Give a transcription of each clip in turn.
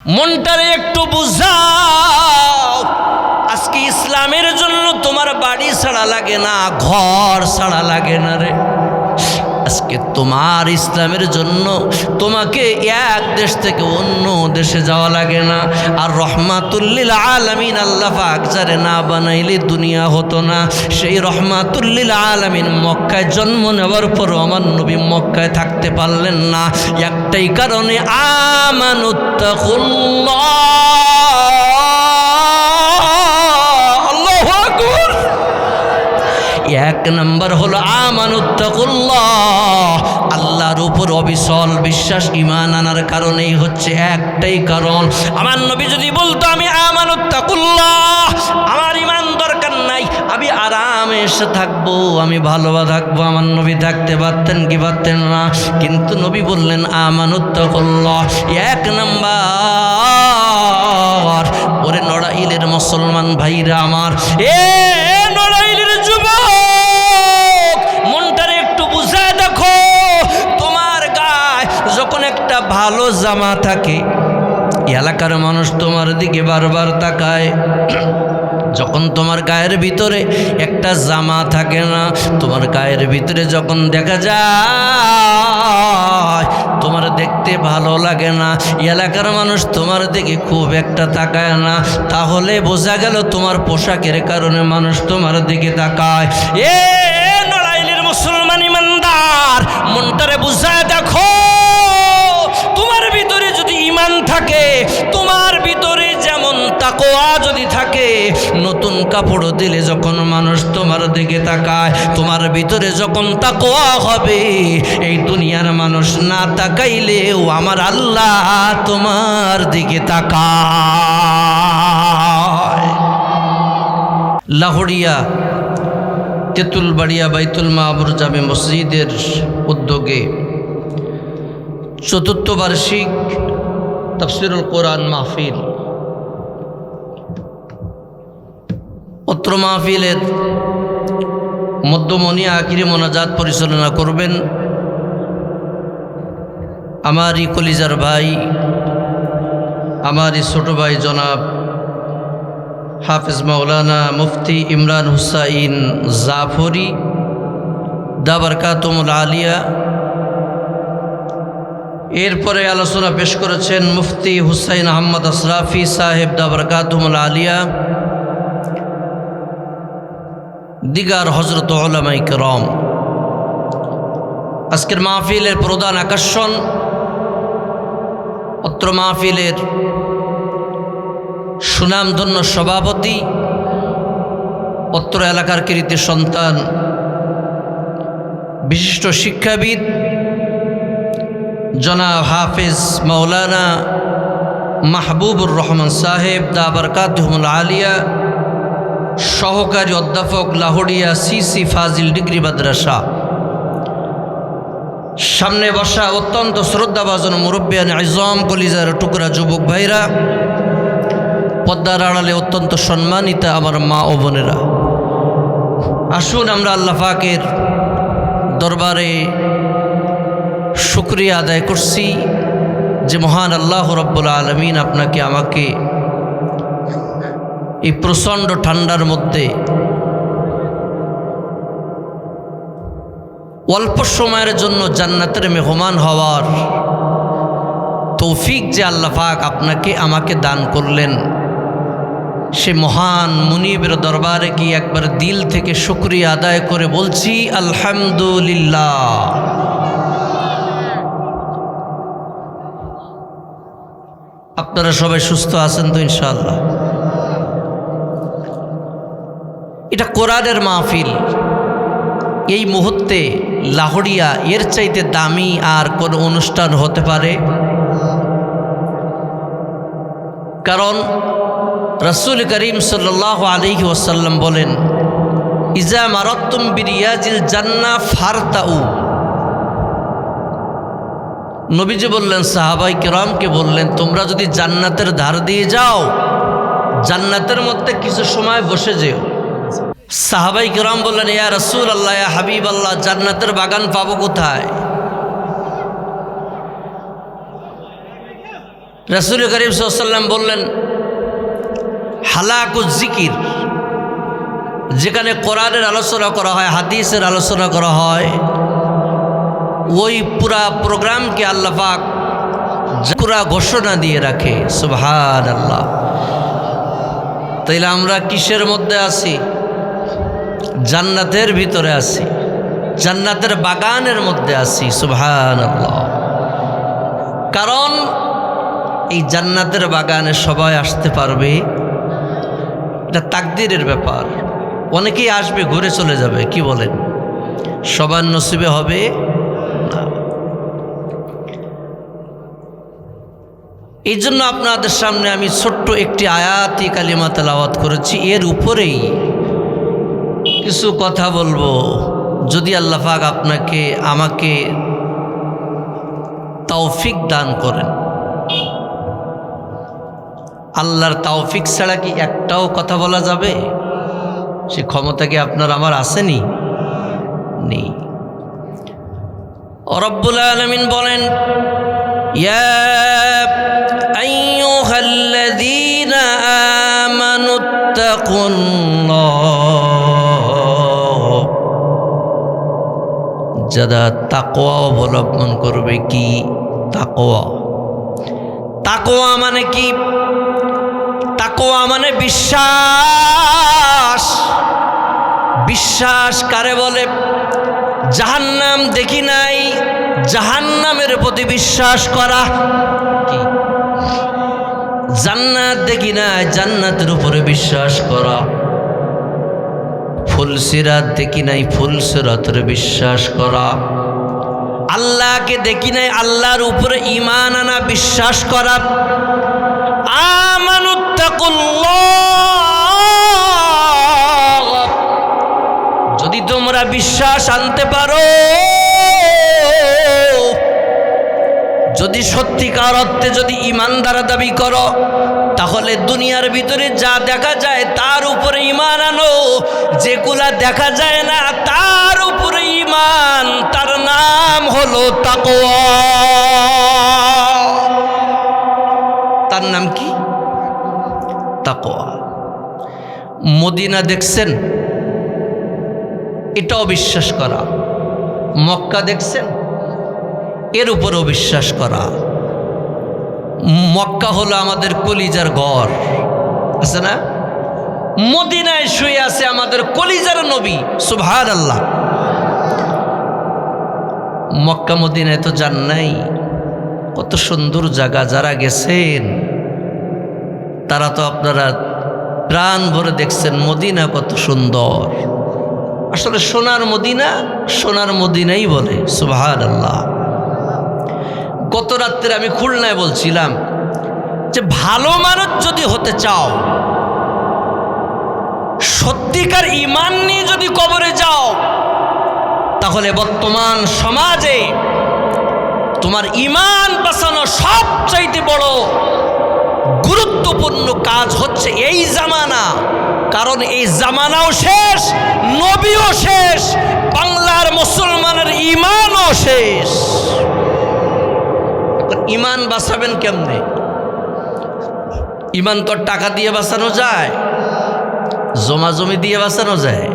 মনটারে একটু বুঝাও। আজকে ইসলামের জন্য তোমার বাড়ি ছাড়া লাগে না, ঘর ছাড়া লাগে না রে। আজকে তোমার ইসলামের জন্য তোমাকে এক দেশ থেকে অন্য দেশে যাওয়া লাগে না। আর রহমাতুল্লিল আলামিন আল্লাহ পাক যারে না বানাইলে দুনিয়া হতো না। সেই রহমাতুল্লিল আলামিন মক্কায় জন্ম নেওয়ার পর আমার নবী মক্কায় থাকতে পারলেন না, একটাই কারণে, আমানুত্তাকুল্লাহ। আল্লাহু আকবার। এক নম্বর হলো আমানুত্তাকুল্লাহ, আল্লাহর উপর অবিচল বিশ্বাস ঈমান আনার কারণেই হচ্ছে একটাই কারণ। আমার নবী যদি বলতো আমি আমানুত্তাকুল্লাহ, আমার ঈমান দরকার নাই, আমি আরামে এসে থাকবো, আমি ভালো থাকবো, আমার নবী থাকতে পারতেন কি পারতেন না? কিন্তু নবী বললেন আমানুত্তাকুল্লাহ। এক নম্বর। ওরে নড়াইলের মুসলমান ভাইরা আমার, এ নড়াইলের যুবক, মনটারে একটু বুঝায় দেখো। তোমার গায়ে যখন একটা ভালো জামা থাকে, এলাকার মানুষ তোমার দিকে বারবার তাকায়। যখন তোমার গায়ের ভিতরে একটা জামা থাকে না, তোমার গায়ের ভিতরে যখন দেখা যায়, তোমার দেখতে ভালো লাগে না, এলাকার মানুষ তোমার দিকে খুব একটা তাকায় না, তাহলে বোঝা গেল তোমার পোশাকের কারণে মানুষ তোমার দিকে তাকায়। এ নড়াইলের মুসলমান ইমানদার, মনটারে বুঝায় দেখো। তোমার ভিতরে যদি ঈমান থাকে, তোমার ভিতরে যেমন তাকওয়া যদি থাকে, নতুন কাপড় দিলে যখন মানুষ তোমার দিকে তাকায়, তোমার ভিতরে যখন তাকওয়া হবে, এই দুনিয়ার মানুষ না তাকাইলেও আমার আল্লাহ তোমার দিকে তাকায়। লাহোরিয়া তেঁতুলবাড়িয়া বাইতুল মামুর জামে মসজিদের উদ্যোগে চতুর্থ বার্ষিক তাফসীরুল কোরআন মাহফিল। অত্র মাহফিলের মধ্যমণি আখিরি মোনাজাত পরিচালনা করবেন আমারই কলিজার ভাই, আমারই ছোট ভাই জনাব হাফেজ মাওলানা মুফতি ইমরান হুসাইন জাফরি দাবরকাতুল আলিয়া। এরপরে আলোচনা পেশ করেছেন মুফতি হুসাইন আহমদ আশরাফি সাহেব দাবরকাতুল আলিয়া, দিগার হজরত উলামায়ে কেরাম। আজকের মাহফিলের প্রধান আকর্ষণ, অত্র মাহফিলের সুনামধন্য সভাপতি, অত্র এলাকার কৃতি সন্তান, বিশিষ্ট শিক্ষাবিদ জনাব হাফেজ মাওলানা মাহবুবুর রহমান সাহেব দাবরকাতুল আলিয়া, সহকারী অধ্যাপক লাহোরিয়া সিসি ফাজিল ডিগ্রি মাদ্রাসা। সামনে বসা অত্যন্ত শ্রদ্ধাভাজন মুরব্বিয়ান আজম, কলিজার টুকরা যুবক ভাইরা, পদ্মার আড়ালে অত্যন্ত সম্মানিতা আমার মা ও বোনেরা, আসুন আমরা আল্লাহ পাকের দরবারে শুকরিয়া আদায় করছি যে মহান আল্লাহ রব্বুল আলামিন আপনাকে আমাকে এই প্রচণ্ড ঠান্ডার মধ্যে অল্প সময়ের জন্য জান্নাতের মেহমান হওয়ার তৌফিক যে আল্লাহ পাক আপনাকে আমাকে দান করলেন, সে মহান মুনিবের দরবারে কি একবার দিল থেকে শুকরিয়া আদায় করে বলছি আলহামদুলিল্লাহ। আপনারা সবাই সুস্থ আছেন তো ইনশাআল্লাহ? এটা কোরআনের মাহফিল। এই মুহূর্তে লাহোরিয়া এর চাইতে দামি আর কোন অনুষ্ঠান হতে পারে? কারণ রাসূল করিম সাল্লাল্লাহু আলাইহি ওয়াসাল্লাম বলেন, ইজা মারাতুম বিরিয়াজিল জান্নাহ ফারতাউ। নবীজি বললেন, সাহাবাই কেরামকে বললেন, তোমরা যদি জান্নাতের ধার দিয়ে যাও, জান্নাতের মধ্যে কিছু সময় বসে যেও। সাহাবাই কেরাম বললেন, ইয়া রাসূলুল্লাহ, ইয়া হাবিবাল্লাহ, জান্নাতের বাগান পাবো কোথায়? রাসূল করিম সাল্লাল্লাহু আলাইহি ওয়াসাল্লাম বললেন, হালাকুজ জিকির, যেখানে কোরআনের আলোচনা করা হয়, হাদিসের আলোচনা করা হয়, ওই পুরা প্রোগ্রামকে আল্লাহ পাক পুরা ঘোষণা দিয়ে রাখে। সুবহানাল্লাহ। তাইলে আমরা কিসের মধ্যে আছি? জান্নাতের ভিতরে আছি, জান্নাতের বাগানের মধ্যে আছি। সুবহানাল্লাহ। কারণ এই জান্নাতের বাগানে সবাই আসতে পারবে, এটা তাকদীরের ব্যাপার। অনেকেই আসবে, ঘুরে চলে যাবে, কি বলেন? সবার নসিবে হবে না। এই জন্য আপনাদের সামনে আমি ছোট্ট একটি আয়াতি কালিমা তেলাওয়াত করেছি, এর উপরেই কিছু কথা বলবো। যদি আল্লাহ পাক আপনাকে আমাকে তৌফিক দান করেন। আল্লাহর তৌফিক ছাড়া কি একটাও কথা বলা যাবে? সে ক্ষমতা কি আপনার আমার আসেনি? নেই। রব্বুল আলামিন বলেন, ইয়া আইয়ুহাল্লাযীনা আমানুত্তাকুল্লাহ, যারা তাকওয়া অবলম্বন করবে। কি তাকওয়া? তাকওয়া মানে কি? তাকওয়া মানে বিশ্বাস। বিশ্বাস কারে বলে? জাহান্নাম দেখি নাই, জাহান্নামের প্রতি বিশ্বাস করা। কি? জান্নাত দেখি নাই, জান্নাতের উপরে বিশ্বাস করা। ফুলসিরাত দেখি নাই, ফুলসিরাতের বিশ্বাস করা। আল্লাহকে দেখি নাই, আল্লাহর উপরে ঈমান আনা, বিশ্বাস করা। আমানুত্তাকুল্লাহ, যদি তোমরা বিশ্বাস আনতে পারো, যদি সত্যিকার অর্থে যদি ঈমানদার দাবি করো, তাহলে দুনিয়ার ভিতরে যা দেখা যায় তার উপরে ঈমান আনো। যেগুলা দেখা যায় না তার উপরে ঈমান, তার নাম হলো তাকওয়া। তার নাম কি? তাকওয়া। মদিনা দেখছেন, এটাও বিশ্বাস করা। মক্কা দেখছেন, এর উপরেও বিশ্বাস করা। মক্কা হলো আমাদের কলিজার ঘর, আছে না? মদিনায় শুয়ে আছে আমাদের কলিজার নবী। সুবহানাল্লাহ। মক্কা মদিনায় তো যান নাই, কত সুন্দর জায়গা। যারা গেছেন তারা তো আপনারা প্রাণ ভরে দেখছেন মদিনা কত সুন্দর। আসলে সোনার মদিনা, সোনার মদিনাই বলে। সুবহানাল্লাহ। গত রাত্রে আমি খুলনায় বলছিলাম যে ভালো মানুষ যদি হতে চাও, সত্যিকার ঈমান নিয়ে যদি কবরে যাও, তাহলে বর্তমান সমাজে তোমার ঈমান বাঁচানো সবচাইতে বড় গুরুত্বপূর্ণ কাজ হচ্ছে এই জামানা। কারণ এই জামানাও শেষ, নবীও শেষ, বাংলার মুসলমানের ঈমানও শেষ। ঈমান বাঁচাবেন কেমনে? ঈমান তো টাকা দিয়ে বাঁচানো যায়, জমা জমি দিয়ে বাঁচানো যায়?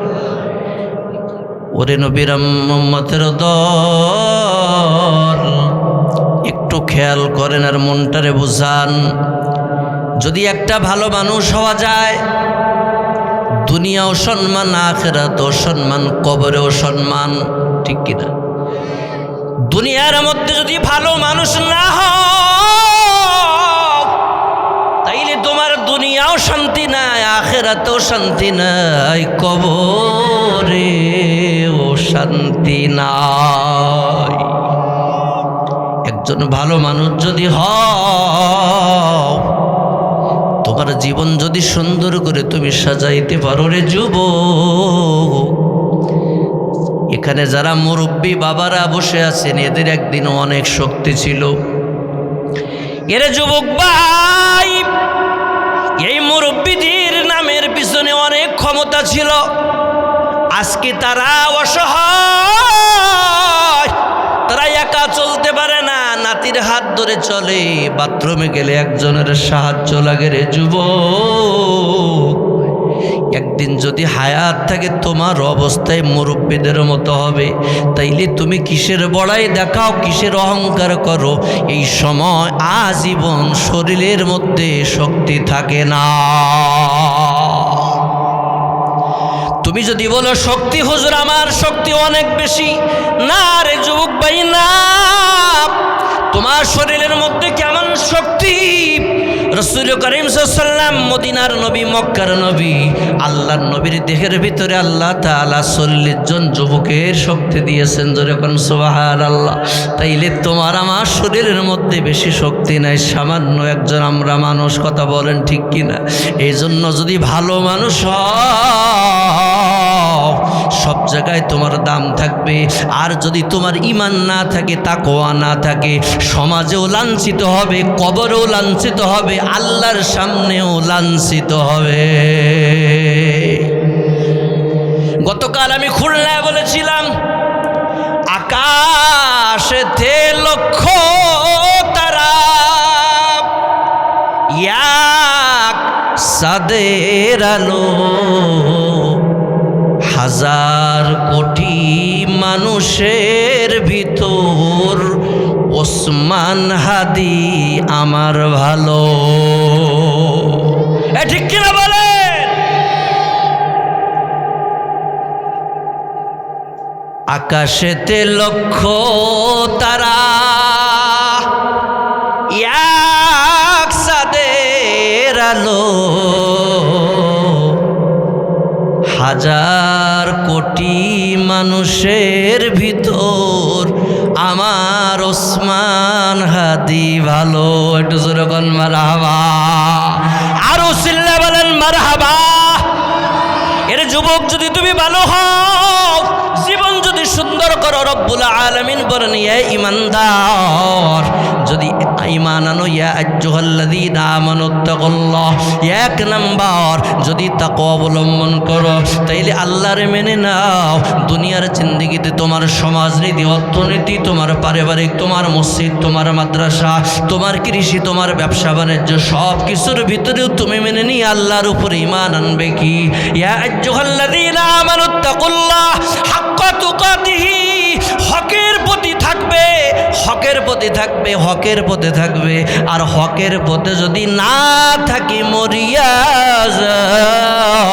ওরে নবীর উম্মতের দল, একটু খেয়াল করেন আর মনটারে বুঝান। যদি একটা ভালো মানুষ হওয়া যায়, দুনিয়াও সম্মান, আখিরাতেও সম্মান, কবরেও সম্মান, ঠিক কিনা? দুনিয়ার মধ্যে যদি ভালো মানুষ না হও, তাইলে তোমার দুনিয়াও শান্তি নাই, আখিরাতেও শান্তি নাই, কবরেও শান্তি নাই। একজন ভালো মানুষ যদি হও, তোমার জীবন যদি সুন্দর করে তুমি সাজাইতে পারো রে যুবক, এখানে যারা মুরব্বী বাবারা বসে আছেন, এদের একদিন অনেক শক্তি ছিল। এরে যুবক ভাই, এই মুরব্বীদের নামের পিছনে অনেক ক্ষমতা ছিল। আজকে তারা অসহায়, তারা একা চলতে পারে না, নাতি নবীর হাত ধরে চলে, বাথরুমে গেলে একজনের সাহায্য লাগে রে যুবক। একদিন যদি হায়াত থাকে তোমার অবস্থায় মুরব্বীদের মতো হবে, তাইলে তুমি কিসের বড়াই দেখাও, কিসের অহংকার করো? এই সময় আজীবন শরীরের মধ্যে শক্তি থাকে না। তুমি যদি বলো শক্তি হুজুর আমার শক্তি অনেক বেশি, না রে যুবক ভাই না, তোমার শরীরের মধ্যে কেমন শক্তি? রাসূল করিম সাল্লাল্লাহু আলাইহি ওয়াসাল্লাম মদিনার নবী, মক্কার নবী, আল্লাহর নবীর দেহের ভিতরে আল্লাহ তাআলা 40 জন যুবকের শক্তি দিয়েছেন। জোরে কোন সুবহানাল্লাহ। তাইলে তোমার আমার শরীরের মধ্যে বেশি শক্তি নাই, সামান্য একজন আমরা মানুষ, কথা বলেন ঠিক কিনা? এই জন্য যদি ভালো মানুষ হও সব জায়গায় তোমার দাম থাকবে। আর যদি তোমার ঈমান না থাকে, তাকওয়া না থাকে, সমাজেও লাঞ্ছিত হবে, কবরেও লাঞ্ছিত হবে, আল্লাহর সামনেও লাঞ্ছিত হবে। গতকাল আমি খুলনায় বলেছিলাম, আকাশেতে লক্ষ তারা, এক চাঁদের আলো, হাজার কোটি মানুষের ভিতর ওসমান হাদি আমার ভালো। ঠিক কিনা বলে? আকাশেতে লক্ষ তারা, এক চাঁদের আলো, হাজার কোটি মানুষের ভিতর আমার ওসমান হাদি ভালো। একটু জোরে বলেন মারহাবা, আরো চিল্লা বলেন মারহাবা। এর যুবক যদি তুমি ভালো হও, জীবন যদি সুন্দর করো, রব্বুল আলামিন বলেন ইয়া ঈমানদার, যদি ঈমান আনো, ইয়া আইয়ুহাল্লাযীনা আমানুত্তাকুল্লাহ, এক নাম্বার যদি তাকওয়া অবলম্বন করো, তাইলে আল্লাহরে মেনে নাও। দুনিয়ার জিন্দেগিতে তোমার সমাজনীতি, অর্থনীতি, তোমার পারিবারিক, তোমার মসজিদ, তোমার মাদ্রাসা, তোমার কৃষি, তোমার ব্যবসা বাণিজ্য, সব কিছুর ভিতরেও তুমি মেনে নিয়ে আল্লাহর উপরে ঈমান আনবে কি? ইয়া আইয়ুহাল্লাযীনা আমানুত্তাকুল্লাহ হাক্কা তুকাতিহি, হকের প্রতি থাকবে, হকের প্রতি থাকবে, হকের পথে থাকবে। আর হকের পথে যদি না থাকি মরিয়া যাও,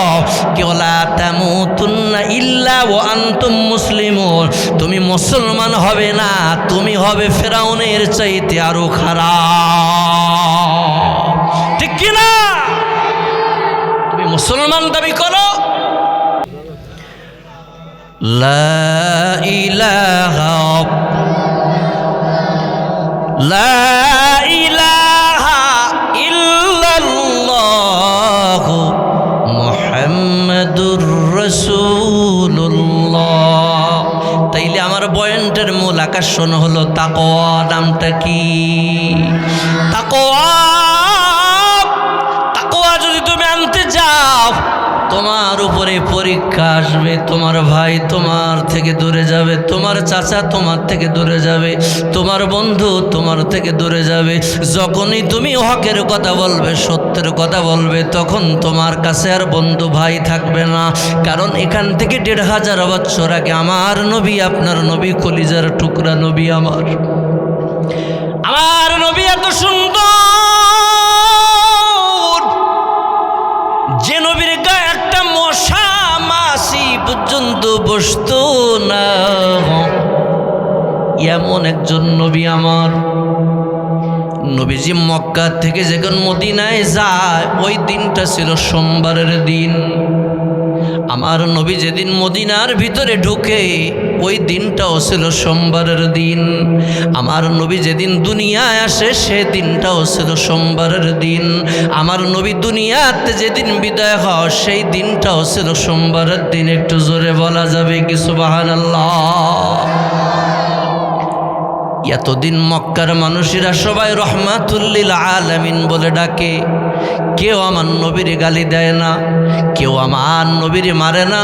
কেওলা তামুতুন্না ইল্লা ওয়া আনতুম মুসলিমুন, তুমি মুসলমান হবে না, তুমি হবে ফেরাউনের চাইতে আরো খারাপ। ঠিক কি না? তুমি মুসলমান দাবি করো, লা ইলাহা লা ইলাহা ইল্লাল্লাহ মুহাম্মাদুর রাসূলুল্লাহ। তাইলে আমার পয়েন্টের মূল আকর্ষণ হলো তাকওয়া। নামটা কি? তাকওয়া। তাকওয়া যদি তুমি আনতে যাও, তোমার উপরে পরীক্ষা আসবে, তোমার ভাই তোমার থেকে দূরে যাবে, তোমার চাচা তোমার থেকে দূরে যাবে, তোমার বন্ধু তোমার থেকে দূরে যাবে। যখনই তুমি হকের কথা বলবে, সত্যের কথা বলবে, তখন তোমার কাছে আর বন্ধু ভাই থাকবে না। কারণ এখান থেকে ১৫০০ বছর আগে আমার নবী, আপনার নবী, কলিজার টুকরা নবী, আমার নবী এত সুন্দর, যে নবীর গায়ে একটা মশা মাছি পর্যন্ত বসত না, এমন একজন নবী আমার। নবীজি মক্কা থেকে যখন মদিনায় যায়, ওই দিনটা ছিল সোমবারের দিন। আমার নবী যেদিন মদিনার ভিতরে ঢুকে, ওই দিনটাও ছিল সোমবারের দিন। আমার নবী যেদিন দুনিয়ায় আসে, সে দিনটাও ছিল সোমবারের দিন। আমার নবী দুনিয়াতে যেদিন বিদায় হয়, সেই দিনটাও ছিল সোমবারের দিন। একটু জোরে বলা যাবে কি সুবহানাল্লাহ? এতদিন মক্কার মানুষেরা সবাই রহমাতুল লিল আলামিন বলে ডাকে, কেউ আমার নবীর গালি দেয় না, কেউ আমার নবীর মারে না।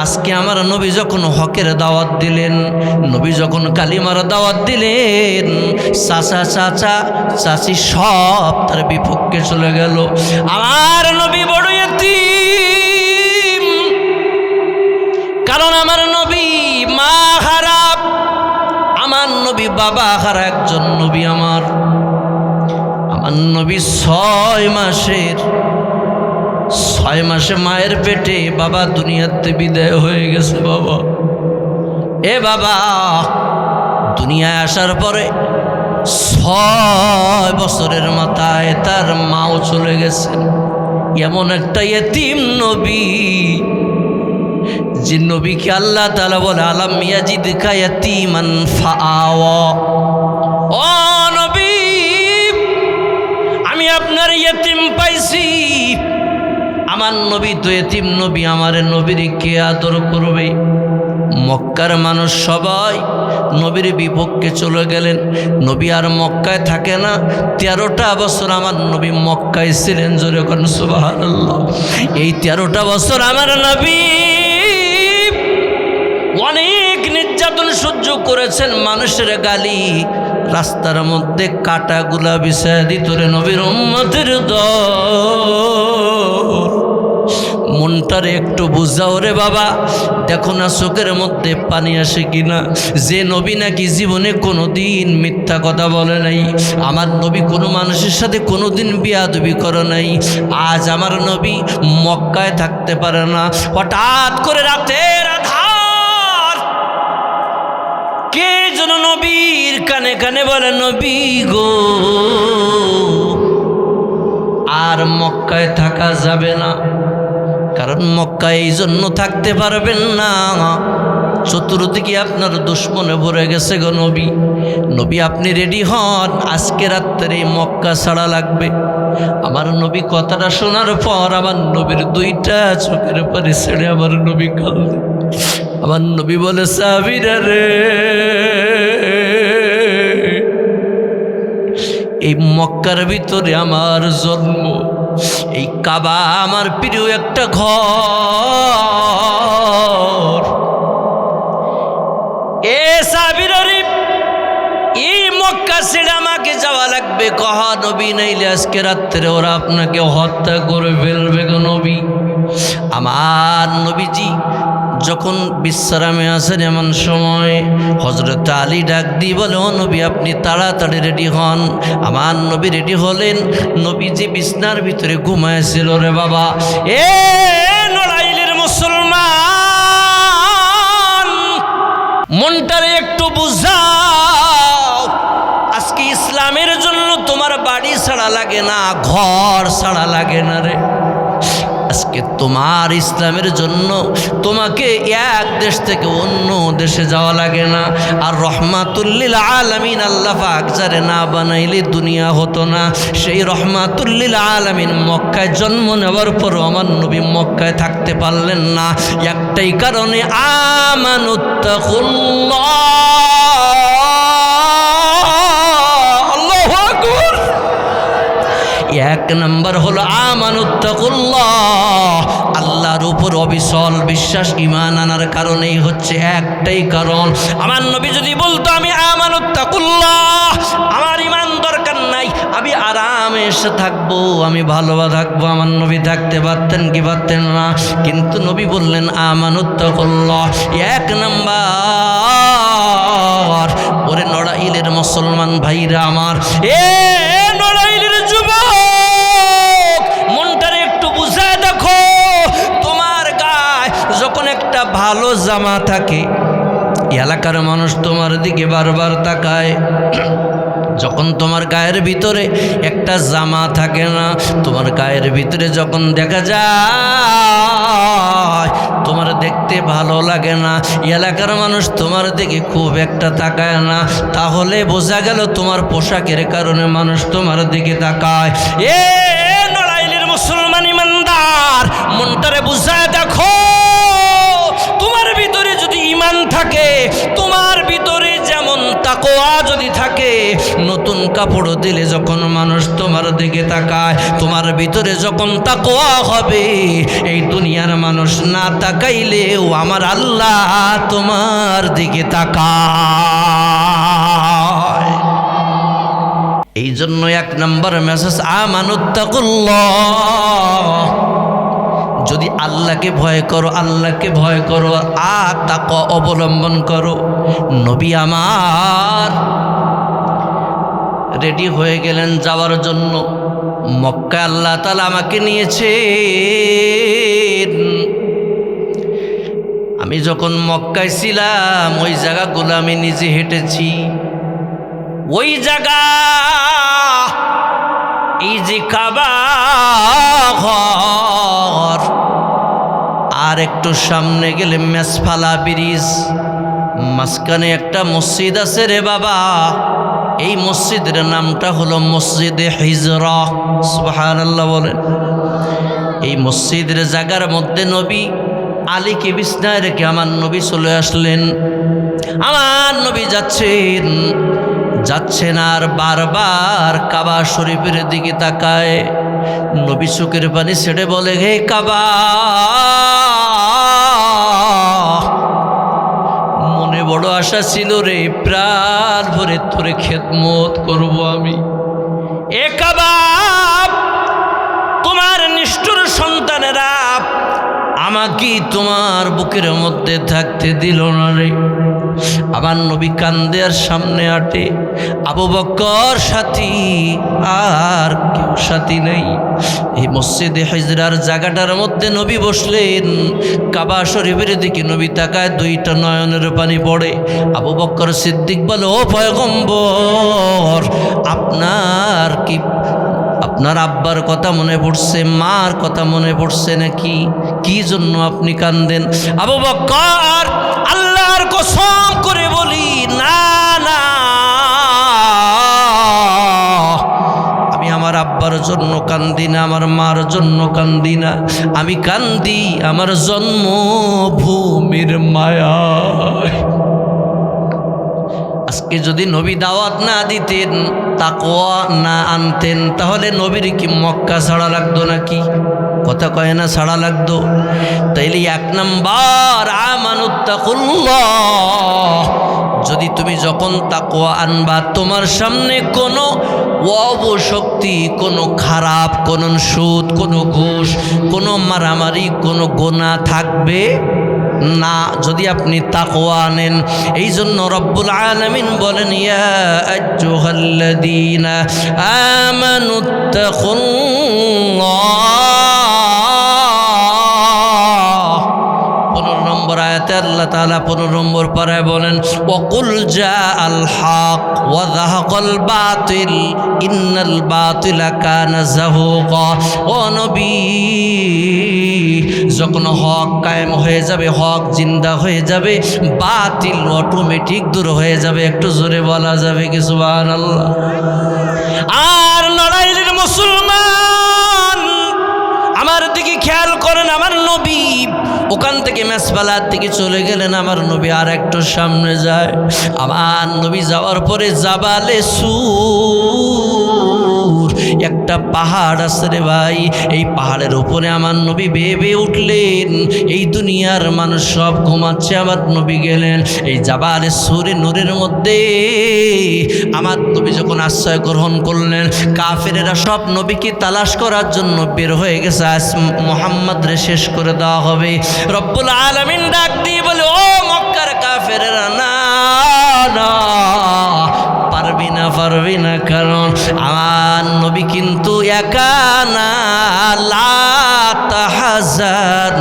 আজকে আমার নবী যখন হকের দাওয়াত দিলেন, নবী যখন কালিমার দাওয়াত দিলেন, চাচা চাচা চাচি সব তার বিপক্ষে চলে গেল। আমার নবী বড় এতিম, কারণ আমার নবী মা হারা, আমার নবী বাবা হারা একজন নবী। আমার নবী 6 মাসে মায়ের পেটে বাবা দুনিয়াতে বিদায় হয়ে গেছে। বাবা এ বাবা দুনিয়ায় আসার পরে 6 বছরের মাথায় তার মাও চলে গেছেন। এমন একটা এতিম নবী, যে নবীকে আল্লাহ তাআলা বলে আলাম ইয়াজিদকা ইয়াতীমান ফাআওয়া। ও নবী, আমি আপনার ইয়তিম পাইছি। আমার নবী তো এতিম নবী, আমার নবীর কে আদর করবে? মক্কার মানুষ সবাই নবীর বিপক্ষে চলে গেলেন। নবী আর মক্কায় থাকে না। 13টা বছর আমার নবী মক্কায় ছিলেন। জোরে কোন সুবহানাল্লাহ। এই 13টা বছর আমার নবী অনেক নির্যাতন সহ্য করেছেন। মানুষের গালি, রাস্তার মধ্যে কাটাগুলা বিছায় দিত রে নবীর উম্মতের দল। মনটারে একটু বুঝাও রে বাবা, দেখো না চোখের মধ্যে পানি আসে কিনা। যে নবী নাকি জীবনে কোনোদিন মিথ্যা কথা বলে নাই, আমার নবী কোনো মানুষের সাথে কোনোদিন বিয়াদবি করে নাই। আজ আমার নবী মক্কায় থাকতে পারে না। হঠাৎ করে রাতের আধার কে যেন নবীর কানে কানে বলে, নবী গো আর মক্কায় থাকা যাবে না। কারণ মক্কায় এই জন্য থাকতে পারবেন না, চতুর্দিকে আপনার দুশ্মনে ভরে গেছে গো নবী। নবী আপনি রেডি হন, আজকে রাত্রে মক্কা ছাড়া লাগবে। আমার নবী কথাটা শোনার পর আমার নবীর 2টা চোখের পানি ছেড়ে আমার নবী কাঁদলেন। আমার নবী বলে, সাহাবীরা রে, এই মক্কার ভিতরে আমার জন্ম, এই কাবা আমার প্রিয় একটা ঘর। এ সাহাবীরা রে, এই মক্কা ছেড়ে আমাকে যাওয়া লাগবে। কহ নবী, নাইলে আজকে রাত্রে ওরা আপনাকে হত্যা করে ফেলবে গো নবী। আমার নবীজি যখন বিশ্রামে আছেন এমন সময় হযরত আলী ডাক দিয়ে বলে, ও নবী আপনি তাড়াতাড়ি রেডি হন। আমার নবী রেডি হলেন। নবীজি বিছনার ভিতরে ঘুমাইছিল রে বাবা। এ নড়াইলের মুসলমান, মনটারে একটু বুঝাও। আজকে ইসলামের জন্য তোমার বাড়ি ছাড়া লাগে না, ঘর ছাড়া লাগে না রে। আজকে তোমার ইসলামের জন্য তোমাকে এক দেশ থেকে অন্য দেশে যাওয়া লাগে না। আর রহমাতুল লিল আলামিন আল্লাহ পাক যারে না বানাইলে দুনিয়া হতো না। সেই রহমাতুল লিল আলামিন মক্কায় জন্ম নেওয়ার পরও আমার নবী মক্কায় থাকতে পারলেন না, একটাই কারণে, আমানুত্তাকুল্লাহ। আল্লাহু আকবার। 1 নম্বর হলো আমানুত্তাকুল্লাহ, আল্লাহর উপর অবিচল বিশ্বাস ঈমান আনার কারণেই হচ্ছে একটাই কারণ। আমার নবী যদি বলতো আমি আমানুত্তাকুল্লাহ, আমার ঈমান দরকার নাই, আমি আরামে এসে থাকবো, আমি ভালো থাকবো, আমার নবী থাকতে পারতেন কি পারতেন না? কিন্তু নবী বললেন আমানুত্তাকুল্লাহ। 1 নম্বর। ওরে নড়াইলের মুসলমান ভাইরা আমার, এ নড়াইলের যুবক, মনটারে একটু বুঝায় দেখো। তোমার গায়ে যখন একটা ভালো জামা থাকে, এলাকার মানুষ তোমার দিকে বারবার তাকায়। যখন তোমার গায়ের ভিতরে একটা জামা থাকে না, তোমার গায়ের ভিতরে যখন দেখা যায়, তোমার দেখতে ভালো লাগে না, এলাকার মানুষ তোমার দিকে খুব একটা তাকায় না, তাহলে বোঝা গেল তোমার পোশাকের কারণে মানুষ তোমার দিকে তাকায়। এ নড়াইলের মুসলমান ইমানদার, মনটারে বুঝায় দেখো। তোমার ভিতরে যদি ঈমান থাকে, তোমার ভিতরে যেমন তাকওয়া যদি থাকে, নতুন কাপড় দিলে যখন মানুষ তোমার দিকে তাকায়, তোমার ভিতরে যখন তাকওয়া হবে, এই দুনিয়ার মানুষ না তাকাইলেও আমার আল্লাহ তোমার দিকে তাকায়। এই জন্য 1 নম্বর মেসেজ, আমানুত্তাকুল্লাহ। যদি আল্লাহকে ভয় করো, আল্লাহকে ভয় করো, তাকওয়া অবলম্বন করো। নবী আমার রেডি হয়ে গেলেন যাওয়ার জন্য। মক্কা আল্লাহ তাআলা আমাকে নিয়েছেন। আমি যখন মক্কায় ছিলাম, ওই জায়গাগুলো আমি নিজে হেঁটেছি। ওই জায়গা, এই যে কাবা ঘর, আর একটু সামনে গেলে মেসফালা ব্রিজ, মাঝখানে একটা মসজিদ আছে রে বাবা। এই মসজিদের নামটা হলো মসজিদে হিজরা। সুবহানাল্লাহ বলেন। এই মসজিদের জায়গার মধ্যে নবী আলীকে বিছনায় রেখে আমার নবী চলে আসলেন। আমার নবী যাচ্ছেন আর বারবার কাবা শরীফের দিকে তাকায়। নবী চোখের পানি ছেড়ে বলে, হে কাবা, মনে বড় আশা ছিল রে, প্রাণ ভরে তোরে খেদমত করব আমি। এ কাবা, তোমার নিষ্ঠুর সন্তানেরা আমাকে তোমার বুকের মধ্যে থাকতে দিল না রে। আমার নবী কান্দে আর সামনে আটে। আবু বকর সাথী, আর কেউ সাথী নেই। এই মসজিদে হিজরার জায়গাটার মধ্যে নবী বসলেন। কাবা শরীফের দিকে নবী তাকায়, 2টা নয়নের পানি পড়ে। আবু বকর সিদ্দিক বলে, ও পয়গম্বর, আপনার কি আপনার আব্বার কথা মনে পড়ছে, মার কথা মনে পড়ছে নাকি? কি জন্য আপনি কান্দেন? আবু বকর, আল্লাহর কসম করে বলি, না না, আমি আমার আব্বার জন্য কান্দি না, আমার মার জন্য কান্দি না, আমি কান্দি আমার জন্মভূমির মায়ায়। আজকে যদি নবী দাওয়াত না দিতেন, তাকওয়া না আনতেন, তাহলে নবীর কি মক্কা ছাড়া লাগতো নাকি? কথা কয় না, ছাড়া লাগতো। তাইলে 1 নম্বর, আমানুত্তাকুল্লাহ। যদি তুমি যখন তাকওয়া আনবা, তোমার সামনে কোনো অবশক্তি, কোনো খারাপ, কোনো সুদ, কোনো ঘুষ, কোনো মারামারি, কোনো গোনা থাকবে না, যদি আপনি তাকওয়া আনেন। এই জন্য রব্বুল আলামিন বলেন, ইয়া আইয়ুহাল্লাযীনা আমানুত্তাকুল্লাহ। 15 নম্বর আয়াতে আল্লাহ তাআলা 15 নম্বর পারায় বলেন, ওয়াকুল জাআল হক ওয়া যাহাকাল বাতিল ইন্নাল বাতিলা কানা যাহুকা। ও নবী, যখন হক কায়েম হয়ে যাবে, হক জিন্দা হয়ে যাবে, বাতিল অটোমেটিক দূর হয়ে যাবে। একটু জোরে বলা যাবে কি সুবহানাল্লাহ? আর লড়াইয়ের মুসলমান, আমার দিকে খেয়াল করেন। আমার নবী ওখান থেকে মেসফালার দিকে চলে গেলেন। আমার নবী আর একটু সামনে যায়। আমার নবী যাওয়ার পরে জাবালে সুর, একটা পাহাড় আছে রে ভাই। এই পাহাড়ের উপরে আমার নবী বেয়ে উঠলেন। এই দুনিয়ার মানুষ সব ঘুমাচ্ছে, আমার নবী গেলেন এই জাবালে সুরে নূরের মধ্যে। আমার নবী যখন আশ্রয় গ্রহণ করলেন, কাফেরেরা সব নবীকে তালাশ করার জন্য বের হয়ে গেছে। আজ মুহাম্মদ রে শেষ করে দেওয়া হবে। রব্বুল আলামিন ডাক দিয়ে বলে, ও মক্কার কাফেরেরা, না না, পারবি না, কারণ আমার নবী কিন্তু একা না। লা তাহজান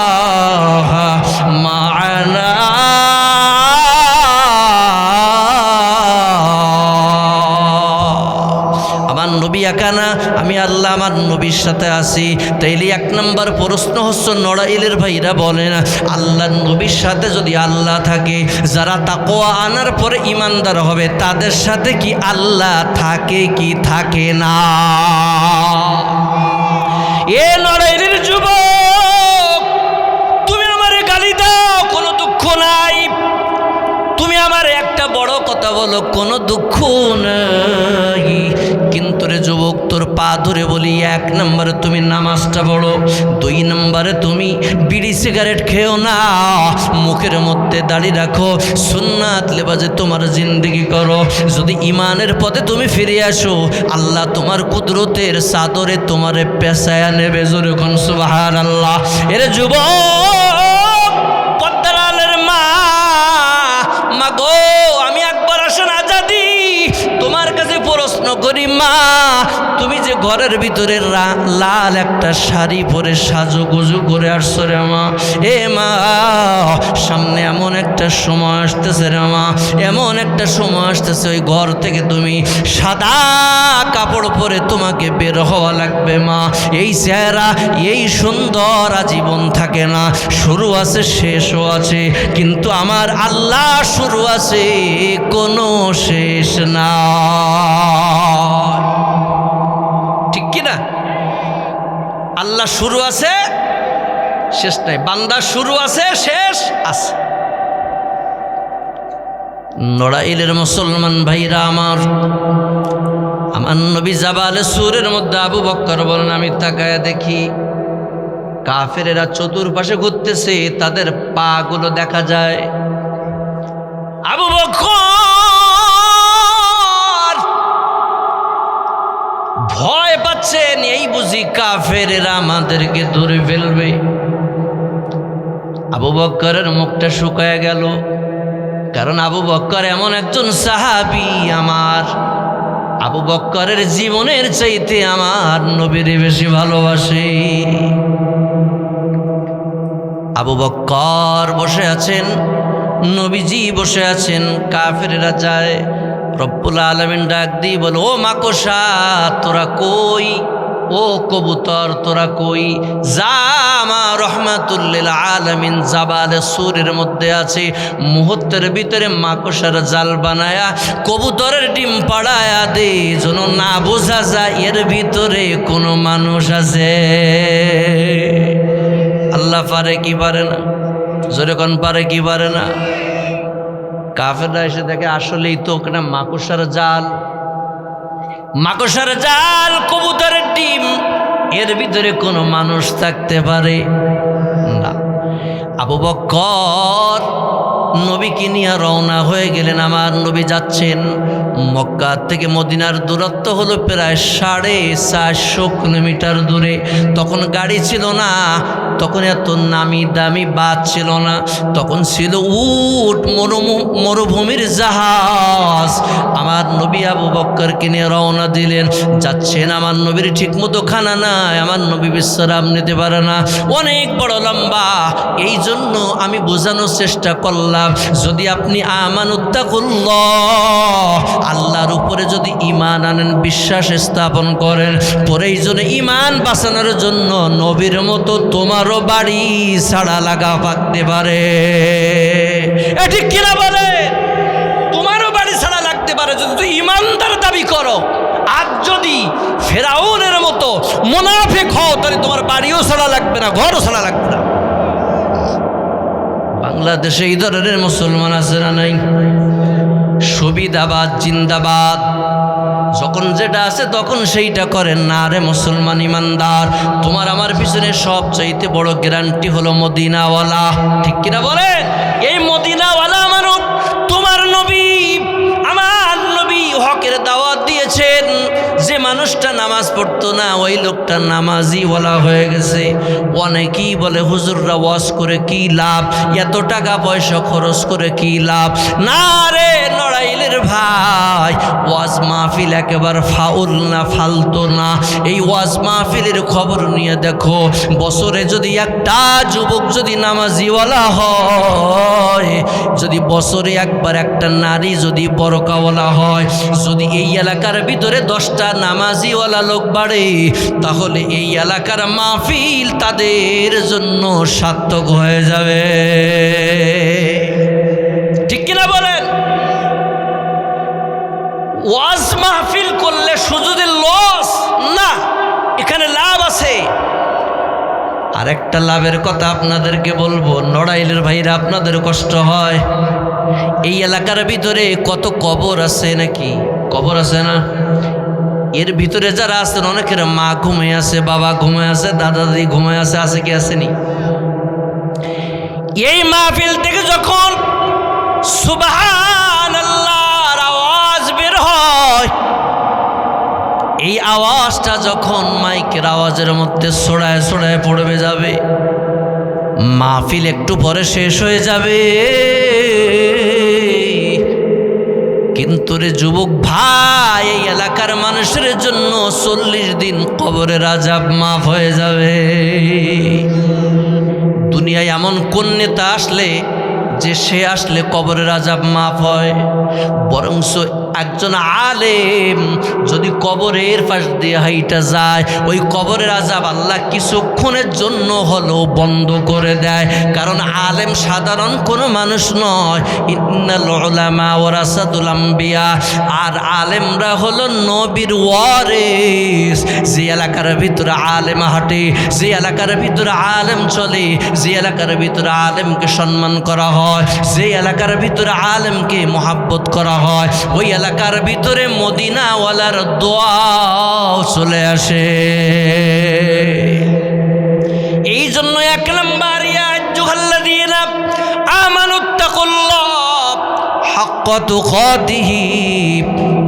ইন্নাল্লাহ মা'ানা। আমার নবী একা না, আমি আল্লাহ আমার নবীর সাথে আছি। তাইলে 1 নম্বর প্রশ্ন হচ্ছে, নড়াইলের ভাইরা বলেন, আল্লাহ নবীর সাথে যদি আল্লাহ থাকে, যারা তাকওয়া আনার পরে ইমানদার হবে, তাদের সাথে কি আল্লাহ থাকে কি থাকে না? এ নড়াইলের যুবক, তুমি আমারে গালি দাও, কোনো দুঃখ নাই। কথা বলো, কোনো দুঃখ নেই। কিন্তু রে যুবক, তোর পা ধরে বলি, 1 নম্বরে তুমি নামাজটা পড়ো, 2 নম্বরে তুমি বিড়ি সিগারেট খেও না, মুখের মধ্যে দাড়ি রাখো, সুন্নাত লেবাজে তোমার জিন্দেগি করো। যদি ইমানের পথে তুমি ফিরে আসো, আল্লাহ তোমার কুদরতের চাদরে তোমারে পেঁচায়া নেবে। জোরে কোন সুবহানাল্লাহ। এরে যুবক, পদ্মার আলের মা গো, আমি একবার আসেন আজাদি তোমার কাছে প্রশ্ন করি, মা তুমি যে ঘরের ভিতরে লাল একটা শাড়ি পরে সাজুগুজু করে আসছো রে মা, এ মা সামনে এমন একটা সময় আসতেছে রে মা, এমন একটা সময় আসতেছে, ওই ঘর থেকে তুমি সাদা কাপড় পরে তোমাকে বের হওয়া লাগবে মা। এই চেহারা, এই সুন্দর আজীবন থাকে না, শুরু আছে শেষও আছে, কিন্তু আমার আল্লাহ শুরু আছে, কোনো শেষ না। ঠিক কিনা? আল্লাহ শুরু আছে, শেষ নাই। বান্দা শুরু আছে, শেষ আছে। নড়াইলের মুসলমান ভাইরা আমার নবী জাবালে সুরের মধ্যে আবু বকর বলেন, আমি তাকায়া দেখি কাফেরেরা চতুর্পাশে ঘুরতেছে, তাদের পা গুলো দেখা যায়। আবু বকর ভয় পাচ্ছেন, এই বুঝি কাফেরেরা আমাদেরকে ধরে ফেলবে। আবু বকরের মুখটা শুকায় গেল, কারণ আবু বকর এমন একজন সাহাবী, আমার আবু বকরের জীবনের চাইতে আমার নবীর বেশি ভালোবাসে। আবু বকর বসে আছেন, নবীজি বসে আছেন, কাফেরেরা যায়। রব্বুল আলামিন ডাক দিয়ে বলে, ও মাকড়সা তোরা কই, ও কবুতর তোরা কই, যা আমার রহমাতুল লিল আলামিন জাবালে সুরের মধ্যে আছে, মুহূর্তের ভিতরে মাকড়সার জাল বানায়া কবুতরের ডিম পাড়ায়া দে, যেন না বোঝা যায় এর ভিতরে কোনো মানুষ আছে। আল্লাহ পারে কি পারে না? জোরে কোন পারে কি পারে না? কাফেররা এসে দেখে আসলেই তো ওখানে মাকড়সার জাল, মাকড়সার জাল, কবুতরের ডিম, এর ভিতরে কোনো মানুষ থাকতে পারে না। আবু বকর নবীকে নিয়ে রওনা হয়ে গেলেন। আমার নবী যাচ্ছেন, মক্কা থেকে মদিনার দূরত্ব হলো প্রায় 450 কিলোমিটার দূরে। তখন গাড়ি ছিল না, তখন এত নামি দামি বাস ছিল না, তখন ছিল উট, মরুভূমির জাহাজ। আমার নবী আবু বকরকে নিয়ে রওনা দিলেন। যাচ্ছেন, আমার নবীর ঠিক মতো খানা নাই, আমার নবী বিশ্রাম নিতে পারে না, অনেক বড় লম্বা। এই জন্য আমি বোঝানোর চেষ্টা করলাম, যদি আপনি আমানুত্তাকুল্লাহ, আল্লাহর উপরে যদি ঈমান আনেন, বিশ্বাস স্থাপন করেন, পরেই জন্য ঈমান বাঁচানোর জন্য নবীর মতো তোমারও বাড়ি ছাড়া লাগা পাকতে পারে। এ ঠিক কিনা বলে? তোমারও বাড়ি ছাড়া লাগতে পারে যদি তুই ঈমানদার দাবি করো। আর যদি ফেরাউনের মতো মুনাফিক হও, তাহলে তোমার বাড়িও ছাড়া লাগবে না, ঘরও ছাড়া লাগবে না। বাংলাদেশে এই ধরনের মুসলমান আছে না নাই? সুবিধাবাদ জিন্দাবাদ, যখন যেটা আছে তখন সেইটা করেন না রে মুসলমান ইমানদার। তোমার আমার পিছনে সবচাইতে বড় গ্যারান্টি হলো মদিনাওয়ালা। ঠিক কিনা বলেন? এই মদিনাওয়ালা আমার তোমার নবী, আমার নবী হকের দাওয়াত দিয়েছেন। যে মানুষটা নামাজ পড়তো না, ওই লোকটা নামাজি ওয়ালা হয়ে গেছে। অনেকেই বলে হুজুররা ওয়াজ করে কি লাভ, এত টাকা পয়সা খরচ করে কি লাভ? না রে নড়াইলের ভাই, ওয়াজ মাহফিল একেবারে ফাউল না, ফালতো না। এই ওয়াজ মাহফিলের খবর নিয়ে দেখো, বছরে যদি একটা যুবক যদি নামাজিওয়ালা হয়, যদি বছরে একবার একটা নারী যদি বরকাওয়ালা হয়, যদি এই এলাকার ভিতরে 10টা নামাজিওয়ালা লোক বাড়ে, তাহলে এই এলাকার মাহফিল তাদের জন্য সার্থক হয়ে যাবে। ঠিক কিনা বলেন? ওয়াজ মাহফিল করলে শুধু লস না, এখানে লাভ আছে। আর আরেকটা লাভের কথা আপনাদেরকে বলবো, নড়াইলের ভাইরা আপনাদের কষ্ট হয়, এই এলাকার ভিতরে কত কবর আছে, নাকি কবর আছে না? এর ভিতরে যারা আছেন অনেকের মা ঘুমে আছে, বাবা ঘুমে আছে, দাদা দাদি ঘুমে আছে, আছে কি আসেনি? এই মাহফিল থেকে যখন সুবহানাল্লাহর আওয়াজ বের হয়, এই আওয়াজটা যখন মাইকের আওয়াজের মধ্যে ছড়ায় ছড়ায় পড়বে যাবে, মাহফিল একটু পরে শেষ হয়ে যাবে, কিন্তু রে যুবক ভাই, এই এলাকার মানুষের জন্য 40 দিন কবরের আযাব মাফ হয়ে যাবে। দুনিয়ায় এমন কোন নেতা আসলে যে সে আসলে কবরের আযাব মাফ হয়? বরংস একজন আলেম যদি কবরের পাশ দিয়ে হাইটা যায়, ওই কবরের আযাব আল্লাহ কিছুক্ষণের জন্য হলেও বন্ধ করে দেয়। কারণ আলেম সাধারণ কোনো মানুষ নয়, ইন্নাল উলামা ওয়ারাসাতুল আম্বিয়া, আর আলেমরা হলো নবীর ওয়ারিস। যে এলাকার ভিতরে আলেম হাঁটে, যে এলাকার ভিতরে আলেম চলে, যে এলাকার ভিতরে আলেমকে সম্মান করা হয়, যে এলাকার ভিতরে আলেমকে মহাব্বত করা হয়, ওই এলাকার ভিতরে মদিনাওয়ালার দোয়া চলে আসে। এই জন্য 1 নম্বর ইয়া আইয়ুহাল্লাযীনা আমানুত্তাকুল্লাহ হাক্কা তুকাতিহি